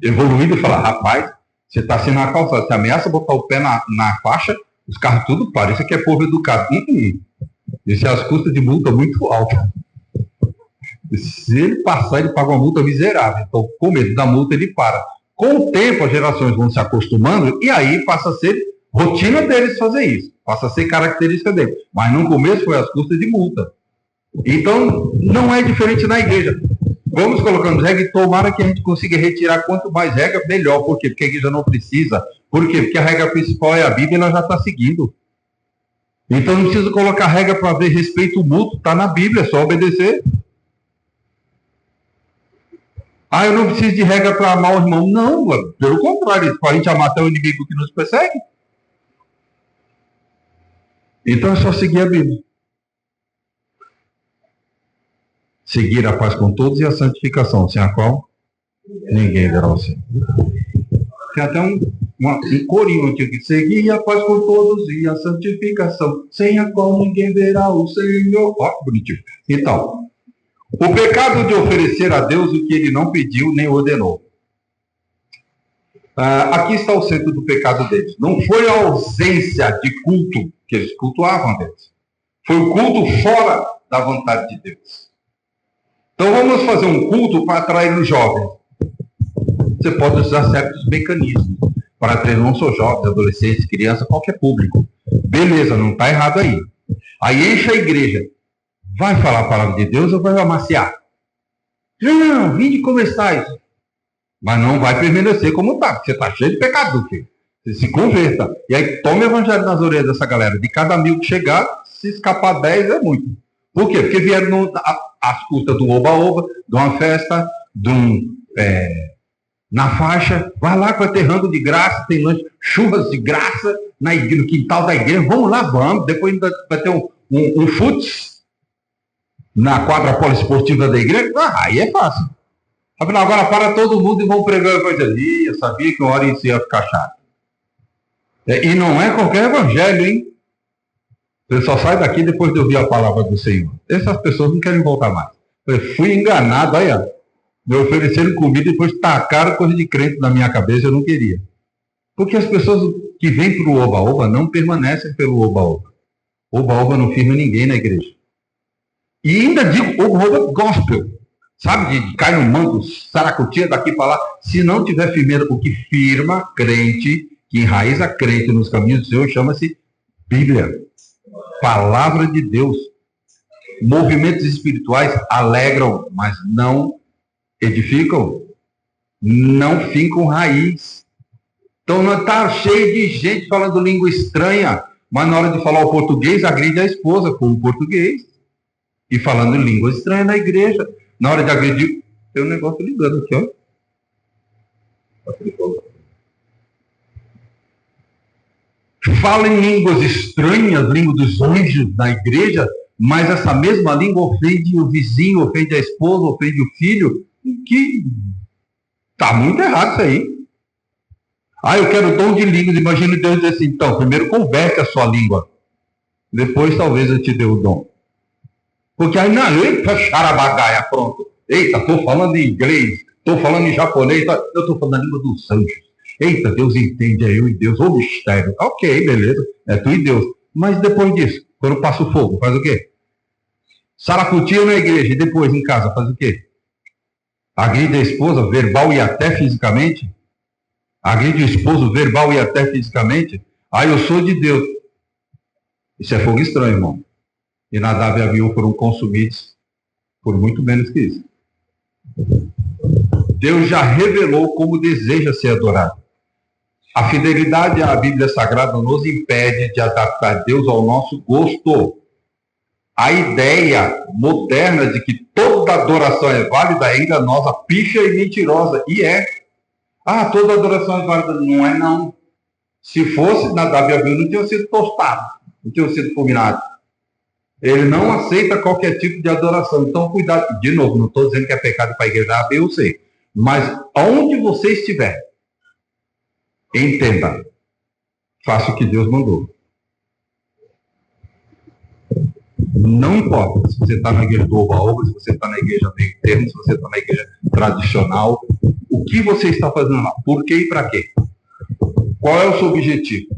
Speaker 1: evoluído e fala, rapaz, você está assim na calçada, você ameaça botar o pé na faixa, os carros tudo param, isso aqui é povo educado. Isso é as custas de multa muito altas. Se ele passar, ele paga uma multa miserável. Então, com medo da multa, ele para. Com o tempo, as gerações vão se acostumando e aí passa a ser rotina deles fazer isso. Passa a ser característica deles. Mas no começo foi às custas de multa. Então, não é diferente na igreja. Vamos colocando regra e tomara que a gente consiga retirar quanto mais regra, melhor. Por quê? Porque a igreja não precisa. Por quê? Porque a regra principal é a Bíblia e ela já está seguindo. Então não precisa colocar regra para ver respeito mútuo. Está na Bíblia, é só obedecer. Eu não preciso de regra para amar o irmão. Não, pelo contrário, para a gente amar até o inimigo que nos persegue. Então é só seguir a Bíblia. Seguir a paz com todos e a santificação, sem a qual ninguém verá o Senhor. Tem até um corinho antigo que seguir a paz com todos e a santificação, sem a qual ninguém verá o Senhor. Ó, bonitinho. Então, o pecado de oferecer a Deus o que ele não pediu nem ordenou. Aqui está o centro do pecado deles. Não foi a ausência de culto que eles cultuavam a Deus. Foi o culto fora da vontade de Deus. Então vamos fazer um culto para atrair os jovens. Você pode usar certos mecanismos para atrair não só jovens, adolescentes, crianças, qualquer público. Beleza, não está errado aí. Aí enche a igreja. Vai falar a palavra de Deus ou vai amaciar? Não, vinde como estáis. Mas não vai permanecer como está, porque você está cheio de pecado, filho. Você se converta. E aí toma o evangelho nas orelhas dessa galera. De cada 1000 que chegar, se escapar 10 é muito. Por quê? Porque vieram às custas do oba-oba, de uma festa, na faixa, vai lá com aterrando de graça, tem lanche, churras de graça no quintal da igreja. Vamos lá, vamos. Depois ainda vai ter um futs na quadra poliesportiva da igreja. Aí é fácil. Afinal, agora para todo mundo e vão pregar o evangelho. Eu sabia que uma hora isso ia ficar chato. E não é qualquer evangelho, hein? Você só sai daqui depois de ouvir a palavra do Senhor. Essas pessoas não querem voltar mais. Eu fui enganado, aí, me ofereceram comida e depois tacaram coisa de crente na minha cabeça, eu não queria. Porque as pessoas que vêm para o oba-oba não permanecem pelo oba-oba. Oba-oba não firma ninguém na igreja. E ainda digo oba-oba gospel. Sabe, de cai no manto, saracutia daqui para lá. Se não tiver firmeza, o que firma crente, que enraiza crente nos caminhos do Senhor, chama-se Bíblia. Palavra de Deus. Movimentos espirituais alegram, mas não edificam, não fincam raiz. Então não está cheio de gente falando língua estranha, mas na hora de falar o português, agride a esposa com o português. E falando língua estranha na igreja. Na hora de agredir, tem um negócio ligando aqui, ó. Fala em línguas estranhas, língua dos anjos na igreja, mas essa mesma língua ofende o vizinho, ofende a esposa, ofende o filho, que está muito errado isso aí. Eu quero o dom de línguas. Imagina Deus dizer assim, então, primeiro converte a sua língua, depois talvez eu te dê o dom. Porque aí, não, eita, charabagaia, pronto. Eita, estou falando em inglês, estou falando em japonês, eu estou falando a língua dos anjos. Eita, Deus entende, é eu e Deus, ô mistério. Ok, beleza, é tu e Deus. Mas depois disso, quando passa o fogo, faz o quê? Saracutia na igreja, e depois em casa, faz o quê? Agride a esposa, verbal e até fisicamente? Agride o esposo, verbal e até fisicamente? Eu sou de Deus. Isso é fogo estranho, irmão. E Nadab e Abiú foram consumidos por muito menos que isso. Deus já revelou como deseja ser adorado. A fidelidade à Bíblia Sagrada nos impede de adaptar Deus ao nosso gosto. A ideia moderna de que toda adoração é válida ainda nossa, picha e mentirosa. E é. Toda adoração é válida. Não é, não. Se fosse, Nadab e Abiú não tinham sido tostados, não tinham sido fulminados. Ele não aceita qualquer tipo de adoração. Então, cuidado. De novo, não estou dizendo que é pecado para a igreja A, B ou C. Mas, aonde você estiver, entenda. Faça o que Deus mandou. Não importa se você está na igreja do Oba-Oba, se você está na igreja meio termo, se você está na igreja tradicional. O que você está fazendo lá? Por quê e para quê? Qual é o seu objetivo?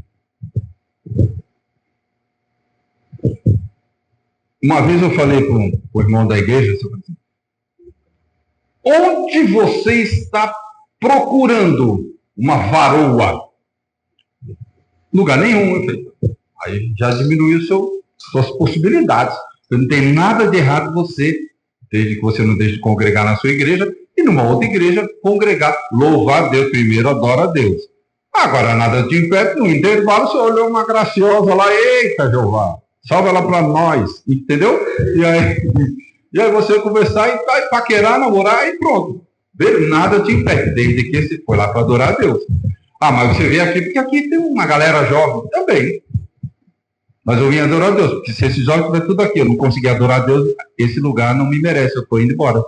Speaker 1: Uma vez eu falei para o irmão da igreja, onde você está procurando uma varoa. Lugar nenhum. Eu falei, aí já diminuiu suas possibilidades. Não tem nada de errado você, desde que você não deixe de congregar na sua igreja, e numa outra igreja, congregar, louvar a Deus primeiro, adora a Deus. Agora, nada te impede, no intervalo, você olhou uma graciosa lá, eita, Jeová, salva ela para nós, entendeu? E aí você conversar e vai paquerar, namorar e pronto. Nada te impede, desde que você foi lá para adorar a Deus. Ah, mas você veio aqui, porque aqui tem uma galera jovem também. Mas eu vim adorar a Deus, porque se esses jovens tiver tudo aqui, eu não consegui adorar a Deus, esse lugar não me merece, eu estou indo embora.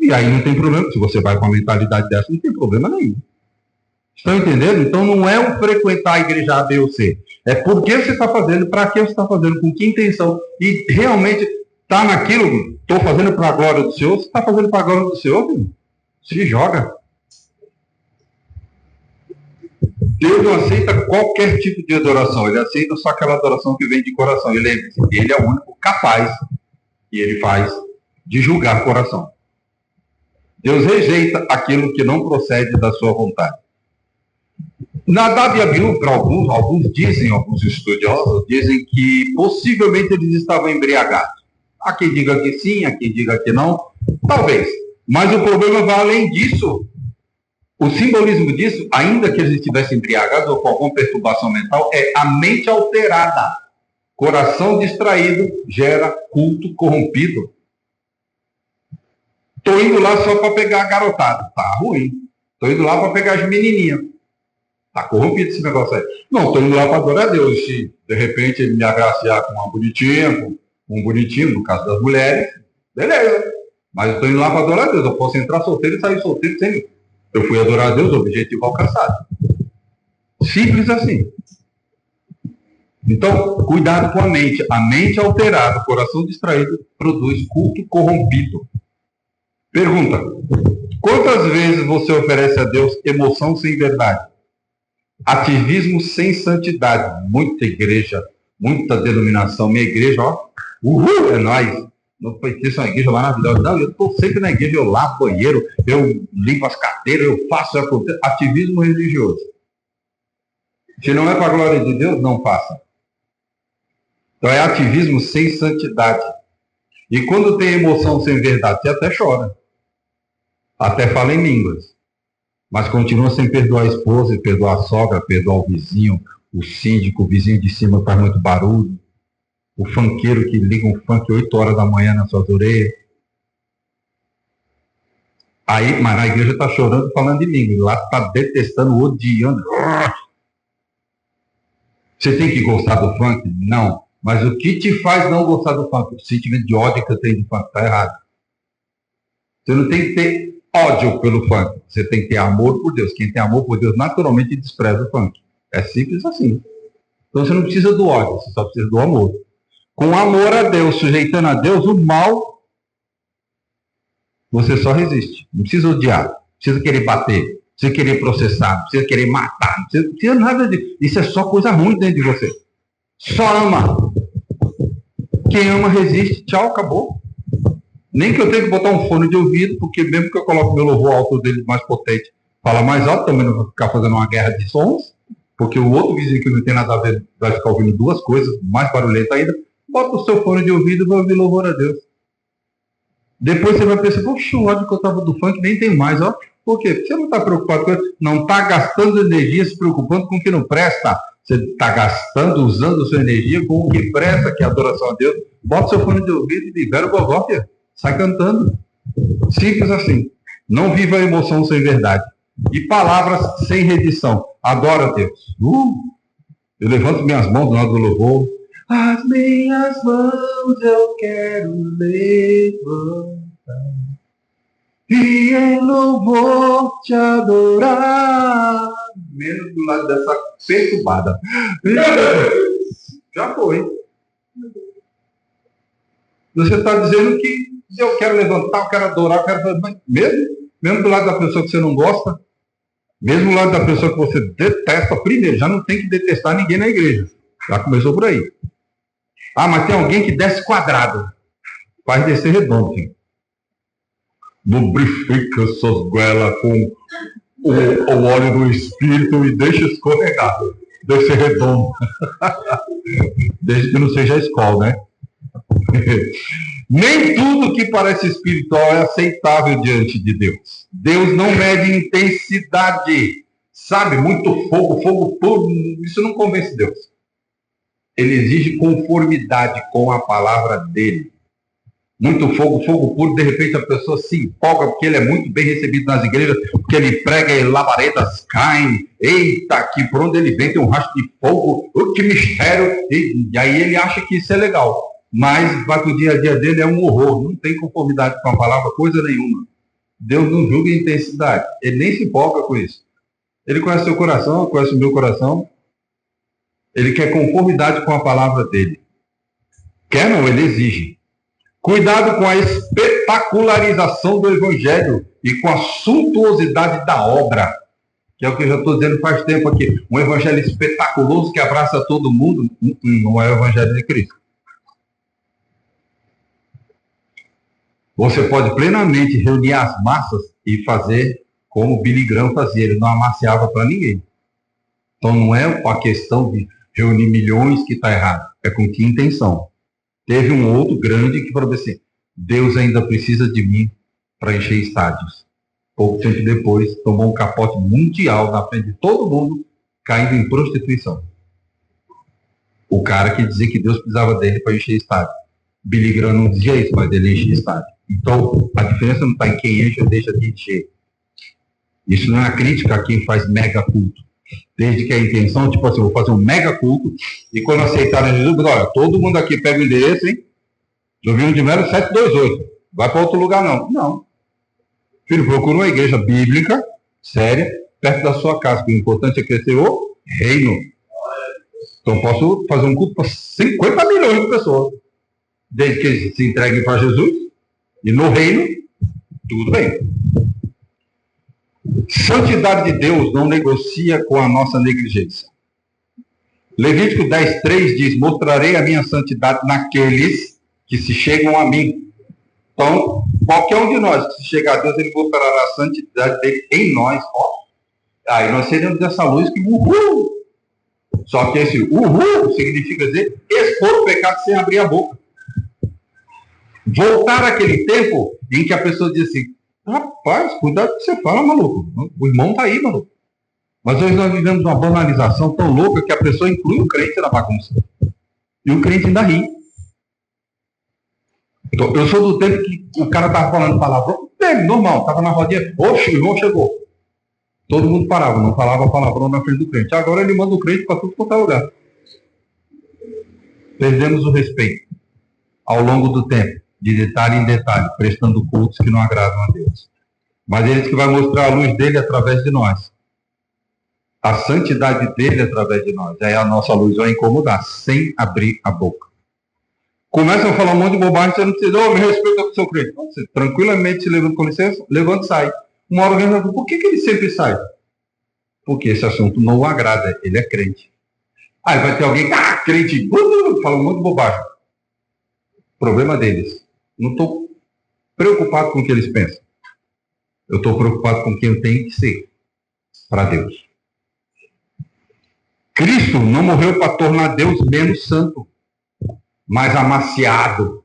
Speaker 1: E aí não tem problema, se você vai com uma mentalidade dessa, não tem problema nenhum. Estão entendendo? Então não é o frequentar a igreja A, B ou C. É por que você está fazendo, para que você está fazendo, com que intenção. E realmente está naquilo, estou fazendo para a glória do Senhor, você está fazendo para a glória do Senhor, filho? Se joga. Deus não aceita qualquer tipo de adoração, ele aceita só aquela adoração que vem de coração. E lembre-se, ele é o único capaz, e ele faz, de julgar o coração. Deus rejeita aquilo que não procede da sua vontade. Nadab e Abiú, para alguns dizem, alguns estudiosos, dizem que possivelmente eles estavam embriagados. Há quem diga que sim, há quem diga que não, talvez. Mas o problema vai além disso. O simbolismo disso, ainda que eles estivessem embriagados ou com alguma perturbação mental, é a mente alterada. Coração distraído gera culto corrompido. Estou indo lá só para pegar a garotada. Tá ruim. Estou indo lá para pegar as menininhas. Tá corrompido esse negócio aí. Não, estou indo lá para adorar a Deus. Se de repente ele me agraciar com uma bonitinha, com um bonitinho, no caso das mulheres, beleza. Mas eu estou indo lá para adorar a Deus. Eu posso entrar solteiro e sair solteiro sem. Eu fui adorar a Deus, objetivo alcançado. Simples assim. Então, cuidado com a mente. A mente alterada, o coração distraído, produz culto corrompido. Pergunta: quantas vezes você oferece a Deus emoção sem verdade? Ativismo sem santidade. Muita igreja, muita denominação. Minha igreja, ó, é nóis. Não foi isso, é uma igreja maravilhosa. Não, eu estou sempre na igreja, eu lavo banheiro, eu limpo as cadeiras, eu faço, eu aconteço. Ativismo religioso. Se não é para a glória de Deus, não faça. Então é ativismo sem santidade. E quando tem emoção sem verdade, você até chora. Até fala em línguas. Mas continua sem perdoar a esposa, perdoar a sogra, perdoar o vizinho, o síndico, o vizinho de cima faz muito barulho. O funkeiro que liga um funk 8 horas da manhã nas suas orelhas. Aí, mas na igreja está chorando, falando de língua. Lá está detestando, odiando. Você tem que gostar do funk? Não. Mas o que te faz não gostar do funk? O sentimento de ódio que eu tenho do funk está errado. Você não tem que ter ódio pelo funk. Você tem que ter amor por Deus. Quem tem amor por Deus naturalmente despreza o funk. É simples assim. Então você não precisa do ódio, você só precisa do amor. Com amor a Deus, sujeitando a Deus, o mal, você só resiste. Não precisa odiar, não precisa querer bater, não precisa querer processar, não precisa querer matar, não precisa nada disso. Isso é só coisa ruim dentro de você. Só ama. Quem ama resiste, tchau, acabou. Nem que eu tenha que botar um fone de ouvido, porque mesmo que eu coloque meu louvor alto dele mais potente, fala mais alto, também não vou ficar fazendo uma guerra de sons, porque o outro vizinho que não tem nada a ver vai ficar ouvindo duas coisas, mais barulhento ainda. Bota o seu fone de ouvido e vai ouvir louvor a Deus. Depois você vai pensar, poxa, o ódio que eu estava do funk nem tem mais, ó. Por quê? Porque você não está preocupado com isso, não está gastando energia se preocupando com o que não presta. Você está gastando, usando sua energia com o que presta, que é a adoração a Deus. Bota o seu fone de ouvido e libera o gogó, filho. Sai cantando. Simples assim. Não viva a emoção sem verdade. E palavras sem redição. Adora a Deus. Eu levanto minhas mãos do lado do louvor. As minhas mãos eu quero levantar e em louvor te adorar. Menos do lado dessa perturbada. Já foi. Você está dizendo que eu quero levantar, eu quero adorar, eu quero fazer. Mesmo do lado da pessoa que você não gosta, mesmo do lado da pessoa que você detesta, primeiro, já não tem que detestar ninguém na igreja. Já começou por aí. Ah, mas tem alguém que desce quadrado. Faz descer redondo, filho. lubrifica suas goelas com o óleo do Espírito e deixa escorregar, deixa redondo. Desde que não seja a escola, né? Nem tudo que parece espiritual é aceitável diante de Deus. Deus não mede intensidade, sabe? Muito fogo, fogo puro, isso não convence Deus. Ele exige conformidade com a palavra dele. Muito fogo, fogo puro, de repente a pessoa se empolga porque ele é muito bem recebido nas igrejas, porque ele prega e labaredas caem, eita, que por onde ele vem tem um rastro de fogo, que mistério, e aí ele acha que isso é legal, mas vai para o dia a dia dele é um horror, não tem conformidade com a palavra, coisa nenhuma. Deus não julga intensidade, ele nem se empolga com isso. Ele conhece o seu coração, conhece o meu coração, ele quer conformidade com a palavra dele. Quer não, ele exige. Cuidado com a espetacularização do evangelho e com a suntuosidade da obra, que é o que eu já estou dizendo faz tempo aqui. Um evangelho espetaculoso que abraça todo mundo, não é o evangelho de Cristo. Você pode plenamente reunir as massas e fazer como Billy Graham fazia, ele não amaciava para ninguém. Então não é a questão de reunir milhões que está errado, é com que intenção. Teve um outro grande que falou assim, Deus ainda precisa de mim para encher estádios. Pouco tempo depois, tomou um capote mundial na frente de todo mundo, caindo em prostituição. O cara que dizia que Deus precisava dele para encher estádio. Billy Graham não dizia isso, mas ele enchia estádio. Então, a diferença não está em quem enche ou deixa de encher. Isso não é uma crítica a quem faz mega culto. Desde que a intenção, tipo assim, vou fazer um mega culto, e quando aceitaram Jesus, olha, todo mundo aqui pega o endereço, hein? Jovinho de Melo 728. Vai para outro lugar, não. Não. Filho, procura uma igreja bíblica, séria, perto da sua casa, porque o importante é crescer o reino. Então, posso fazer um culto para 50 milhões de pessoas. Desde que se entreguem para Jesus, e no reino, tudo bem. Santidade de Deus não negocia com a nossa negligência. Levítico 10:3 diz, mostrarei a minha santidade naqueles que se chegam a mim. Então, qualquer um de nós que se chegar a Deus, ele mostrará a santidade dele em nós. Ó. Aí nós seremos dessa luz que uhul! Só que esse uhul significa dizer expor o pecado sem abrir a boca. Voltar àquele tempo em que a pessoa diz assim, rapaz, cuidado com o que você fala, maluco. O irmão tá aí, maluco. Mas hoje nós vivemos uma banalização tão louca que a pessoa inclui o crente na bagunça. E o crente ainda ri. Então, eu sou do tempo que o cara estava falando palavrão, normal, estava na rodinha, oxe, o irmão chegou. Todo mundo parava, não falava palavrão na frente do crente. Agora ele manda o crente para tudo quanto é lugar. Perdemos o respeito ao longo do tempo, de detalhe em detalhe, prestando cultos que não agradam a Deus. Mas ele que vai mostrar a luz dele através de nós. A santidade dele através de nós. Aí a nossa luz vai incomodar, sem abrir a boca. Começam a falar um monte de bobagem, você não precisa, me respeita com o seu crente. Você tranquilamente se levanta com licença, levanta e sai. Uma hora alguém vai falar, por que ele sempre sai? Porque esse assunto não o agrada, ele é crente. Aí vai ter alguém, crente, fala um monte de bobagem. Problema deles. Não estou preocupado com o que eles pensam. Eu estou preocupado com quem eu tenho que ser para Deus. Cristo não morreu para tornar Deus menos santo, mais amaciado.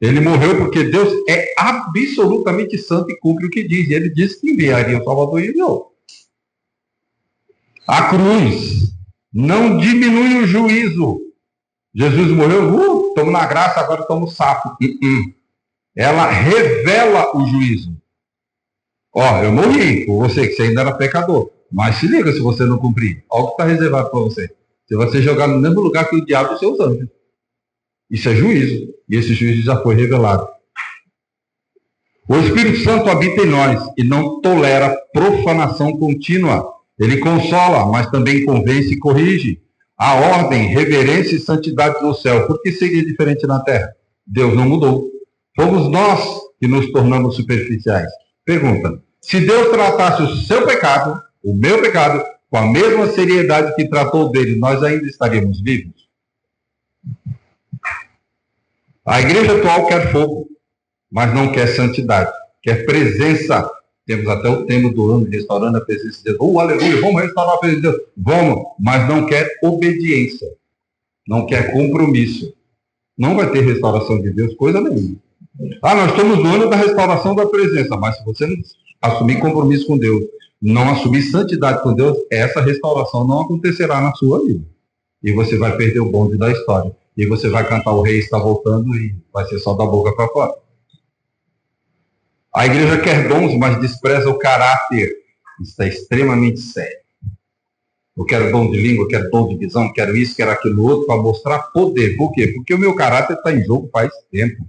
Speaker 1: Ele morreu porque Deus é absolutamente santo e cumpre o que diz. E ele disse que enviaria o Salvador e enviou. A cruz não diminui o juízo. Jesus morreu, estamos na graça, agora estamos sapo. Ela revela o juízo. Ó, eu morri por você, que você ainda era pecador. Mas se liga se você não cumprir. Olha o que está reservado para você. Você vai ser jogado no mesmo lugar que o diabo e seus anjos. Isso é juízo. E esse juízo já foi revelado. O Espírito Santo habita em nós e não tolera profanação contínua. Ele consola, mas também convence e corrige. A ordem, reverência e santidade no céu. Por que seria diferente na terra? Deus não mudou. Fomos nós que nos tornamos superficiais. Pergunta, se Deus tratasse o seu pecado, o meu pecado, com a mesma seriedade que tratou dele, nós ainda estaríamos vivos? A igreja atual quer fogo, mas não quer santidade. quer presença. Temos até o tema do ano, restaurando a presença de Deus. Aleluia, vamos restaurar a presença de Deus. Vamos, mas não quer obediência. Não quer compromisso. Não vai ter restauração de Deus, coisa nenhuma. Nós estamos no ano da restauração da presença, mas se você não assumir compromisso com Deus, não assumir santidade com Deus, essa restauração não acontecerá na sua vida. E você vai perder o bonde da história. E você vai cantar o rei está voltando e vai ser só da boca para fora. A igreja quer dons, mas despreza o caráter. Isso é extremamente sério. Eu quero dom de língua, eu quero dom de visão, quero isso, quero aquilo outro, para mostrar poder. Por quê? Porque o meu caráter está em jogo faz tempo.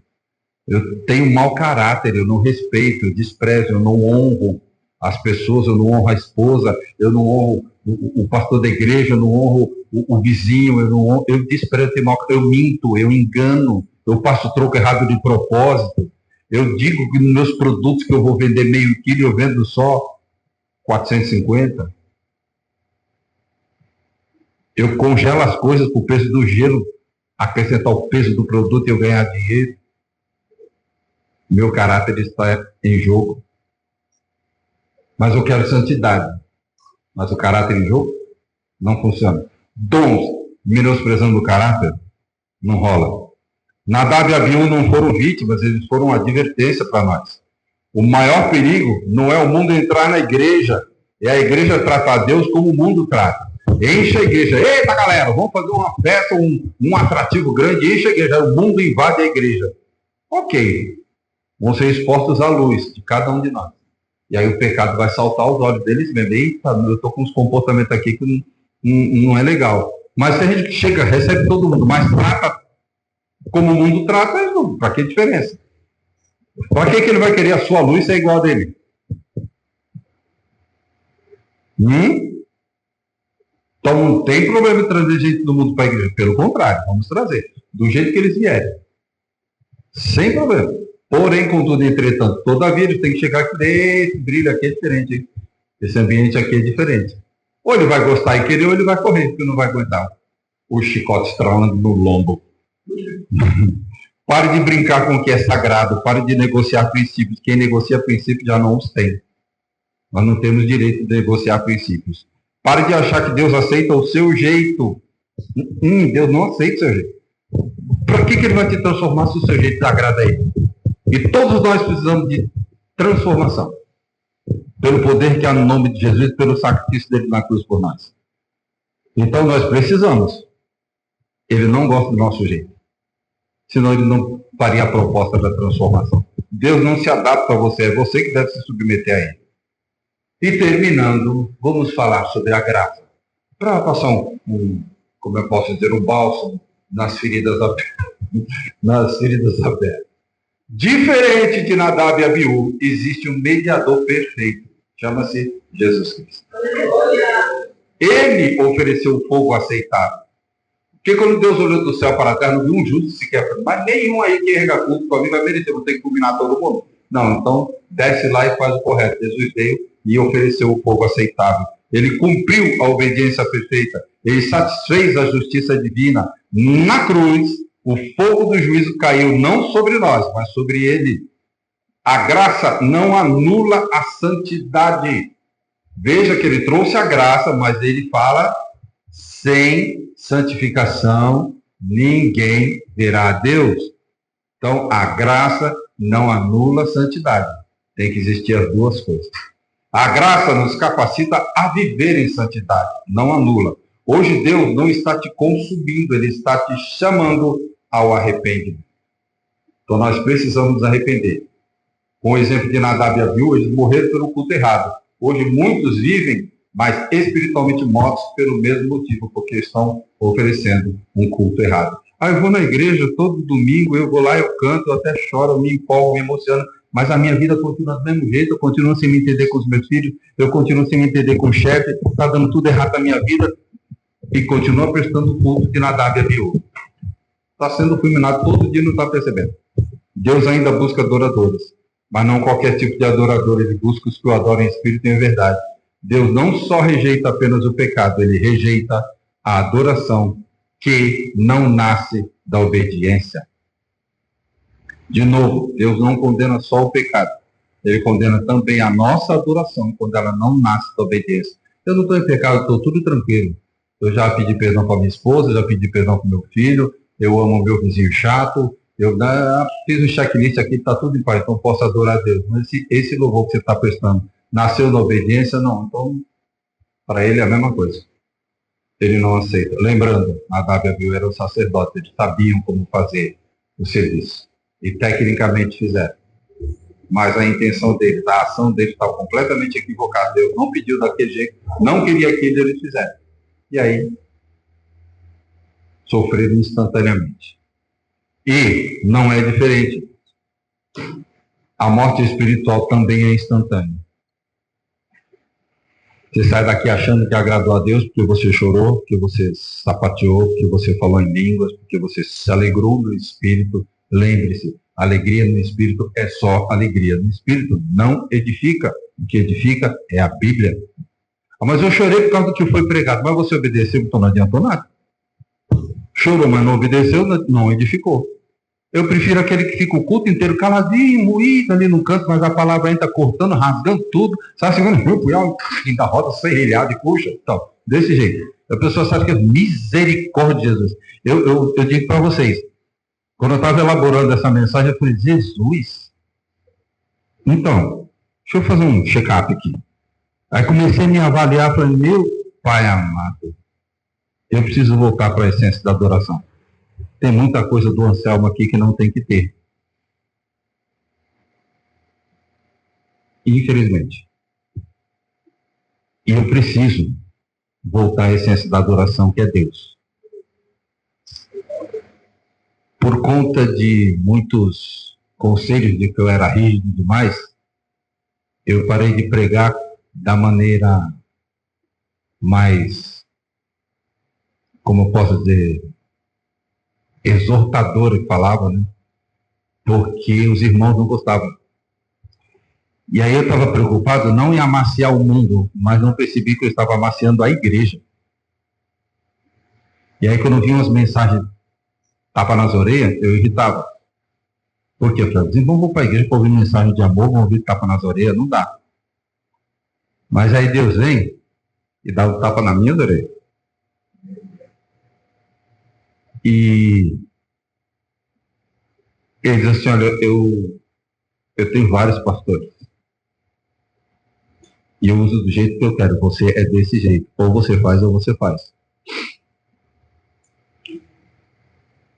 Speaker 1: Eu tenho mau caráter, eu não respeito, eu desprezo, eu não honro as pessoas, eu não honro a esposa, eu não honro o pastor da igreja, eu não honro o vizinho, eu desprezo, eu minto, eu engano, eu passo troco errado de propósito. Eu digo que nos meus produtos que eu vou vender meio quilo, eu vendo só 450. Eu congelo as coisas por peso do gelo, acrescentar o peso do produto e eu ganhar dinheiro. Meu caráter está em jogo. Mas eu quero santidade. Mas o caráter em jogo não funciona. Dons, menosprezando o caráter, não rola. Nadab e Abiú não foram vítimas, eles foram uma advertência para nós. O maior perigo não é o mundo entrar na igreja, é a igreja tratar Deus como o mundo trata. Enche a igreja. Eita, galera, vamos fazer uma festa, um atrativo grande, enche a igreja. O mundo invade a igreja. Ok. Vão ser expostos à luz de cada um de nós. E aí o pecado vai saltar aos olhos deles mesmo. Eita, eu estou com uns comportamentos aqui que não é legal. Mas se a gente chega, recebe todo mundo, mas trata como o mundo trata, para que diferença? Para que ele vai querer a sua luz ser igual a dele? Então não tem problema em trazer gente do mundo para a igreja. Pelo contrário, vamos trazer. Do jeito que eles vierem. Sem problema. Porém, contudo, entretanto, todavia eles têm que chegar aqui dentro, brilho aqui é diferente. Hein? Esse ambiente aqui é diferente. Ou ele vai gostar e querer, ou ele vai correr, porque não vai aguentar o chicote estralando no lombo. Pare de brincar com o que é sagrado, pare de negociar princípios. Quem negocia princípios já não os tem. Nós não temos direito de negociar princípios. Pare de achar que Deus aceita o seu jeito. Deus não aceita o seu jeito. Para que ele vai te transformar se o seu jeito agrada a ele? E todos nós precisamos de transformação. Pelo poder que há no nome de Jesus, pelo sacrifício dele na cruz por nós. Então nós precisamos. Ele não gosta do nosso jeito. Senão ele não faria a proposta da transformação. Deus não se adapta a você, é você que deve se submeter a ele. E terminando, vamos falar sobre a graça. Para passar como eu posso dizer, um bálsamo nas feridas abertas. Diferente de Nadab e Abiú, existe um mediador perfeito. Chama-se Jesus Cristo. Ele ofereceu o fogo aceitável. Porque quando Deus olhou do céu para a terra, não viu um justo sequer. Mas nenhum aí que erga culto para mim vai merecer, vou ter que culminar todo mundo. Não, então desce lá e faz o correto. Jesus veio e ofereceu o fogo aceitável. Ele cumpriu a obediência perfeita. Ele satisfez a justiça divina. Na cruz, o fogo do juízo caiu não sobre nós, mas sobre ele. A graça não anula a santidade. Veja que ele trouxe a graça, mas ele fala: sem santificação ninguém verá a Deus. Então, a graça não anula a santidade. Tem que existir as duas coisas. A graça nos capacita a viver em santidade, não anula. Hoje Deus não está te consumindo, Ele está te chamando ao arrependimento. Então nós precisamos nos arrepender. Com o exemplo de Nadab e Abiú, eles morreram pelo culto errado. Hoje muitos vivem, mas espiritualmente mortos pelo mesmo motivo, porque estão oferecendo um culto errado. Eu vou na igreja todo domingo, eu vou lá, eu canto, eu até choro, eu me empolgo, me emociono, mas a minha vida continua do mesmo jeito, eu continuo sem me entender com os meus filhos, eu continuo sem me entender com o chefe, está dando tudo errado na minha vida, e continua prestando culto de Nadab e Abiú. Está sendo fulminado todo dia e não está percebendo. Deus ainda busca adoradores, mas não qualquer tipo de adorador, ele busca os que o adoram em espírito e em verdade. Deus não só rejeita apenas o pecado, ele rejeita a adoração que não nasce da obediência. De novo, Deus não condena só o pecado, Ele condena também a nossa adoração quando ela não nasce da obediência. Eu não estou em pecado, estou tudo tranquilo. Eu já pedi perdão para minha esposa, já pedi perdão para meu filho, eu amo o meu vizinho chato, eu fiz o checklist aqui, está tudo em paz, então posso adorar a Deus. Mas esse louvor que você está prestando nasceu na obediência? Não. Então, para ele é a mesma coisa. Ele não aceita. Lembrando, Nadab e Abiú eram sacerdotes, eles sabiam como fazer o serviço. E tecnicamente fizeram. Mas a intenção deles, a ação deles estava completamente equivocada. Deus não pediu daquele jeito, não queria que eles fizessem. E aí, sofreram instantaneamente. E não é diferente. A morte espiritual também é instantânea. Você sai daqui achando que agradou a Deus porque você chorou, porque você sapateou, porque você falou em línguas, porque você se alegrou no Espírito. Lembre-se, alegria no Espírito é só alegria no Espírito, não edifica. O que edifica é a Bíblia. Mas eu chorei por causa do que foi pregado. Mas você obedeceu, então não adiantou nada. Chorou, mas não obedeceu, não edificou. Eu prefiro aquele que fica o culto inteiro caladinho, moído ali no canto, mas a palavra ainda cortando, rasgando tudo, sabe, segurando o grupo, e da roda serrilhada e puxa. Então, desse jeito. A pessoa sabe que é misericórdia de Jesus. Eu digo para vocês, quando eu estava elaborando essa mensagem, eu falei, Jesus, então, deixa eu fazer um check-up aqui. Aí comecei a me avaliar, falei, meu Pai amado, eu preciso voltar para a essência da adoração. Tem muita coisa do Anselmo aqui que não tem que ter. Infelizmente. E eu preciso voltar à essência da adoração, que é Deus. Por conta de muitos conselhos de que eu era rígido demais, eu parei de pregar da maneira mais, como eu posso dizer, exortadora que falava, né? Porque os irmãos não gostavam. E aí eu estava preocupado não em amaciar o mundo, mas não percebi que eu estava amaciando a igreja. E aí quando eu vi umas mensagens tapa nas orelhas, eu irritava. Por quê? Eu falei, vamos para a igreja para ouvir mensagem de amor, vamos ouvir tapa nas orelhas, não dá. Mas aí Deus vem e dá um tapa na minha orelha. E ele diz assim, olha, eu tenho vários pastores. E eu uso do jeito que eu quero. Você é desse jeito. Ou você faz ou você faz.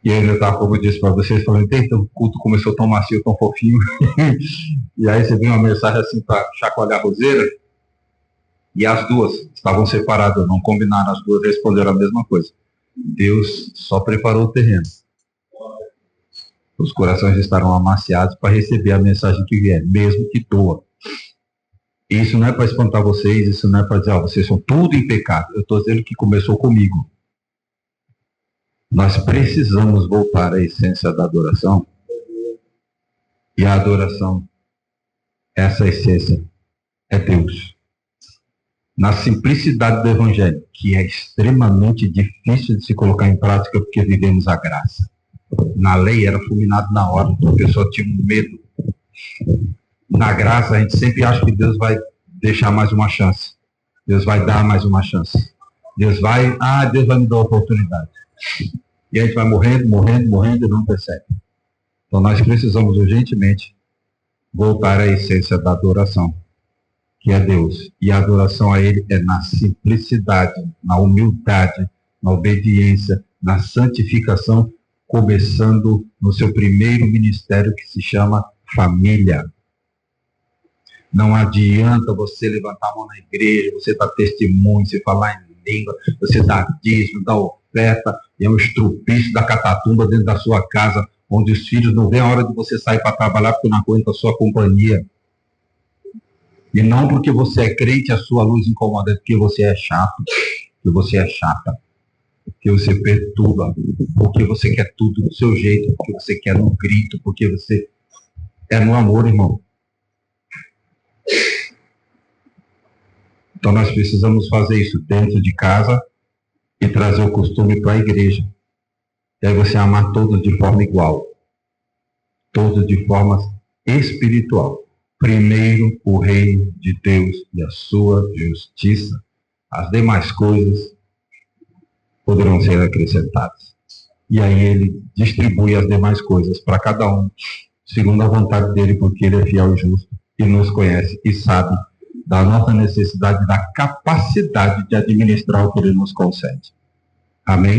Speaker 1: E aí eu estava, como eu disse para vocês, falando, então o culto começou tão macio, tão fofinho. E aí você viu uma mensagem assim para chacoalhar a roseira. E as duas estavam separadas, não combinaram, as duas responderam a mesma coisa. Deus só preparou o terreno. Os corações estarão amaciados para receber a mensagem que vier, mesmo que doa. Isso não é para espantar vocês, isso não é para dizer, vocês são tudo em pecado. Eu estou dizendo que começou comigo. Nós precisamos voltar à essência da adoração. E a adoração, essa essência, é Deus. Na simplicidade do Evangelho, que é extremamente difícil de se colocar em prática porque vivemos a graça. Na lei era fulminado na hora, a pessoa tinha um medo. Na graça a gente sempre acha que Deus vai deixar mais uma chance. Deus vai dar mais uma chance. Deus vai me dar a oportunidade. E a gente vai morrendo e não percebe. Então nós precisamos urgentemente voltar à essência da adoração, que é Deus. E a adoração a Ele é na simplicidade, na humildade, na obediência, na santificação, começando no seu primeiro ministério que se chama família. Não adianta você levantar a mão na igreja, você dar testemunho, você falar em língua, você dar dízimo, dar oferta, e é um estrupício da catatumba dentro da sua casa, onde os filhos não vêem a hora de você sair para trabalhar porque não aguenta a sua companhia. E não porque você é crente, a sua luz incomoda, é porque você é chato, porque você é chata, porque você perturba, porque você quer tudo do seu jeito, porque você quer no grito, porque você é no amor, irmão. Então nós precisamos fazer isso dentro de casa e trazer o costume para a igreja. E aí você amar todos de forma igual. Todos de forma espiritual. primeiro o reino de Deus e a sua justiça. As demais coisas poderão ser acrescentadas. E aí ele distribui as demais coisas para cada um, segundo a vontade dele, porque ele é fiel e justo, e nos conhece e sabe da nossa necessidade, da capacidade de administrar o que ele nos concede. Amém?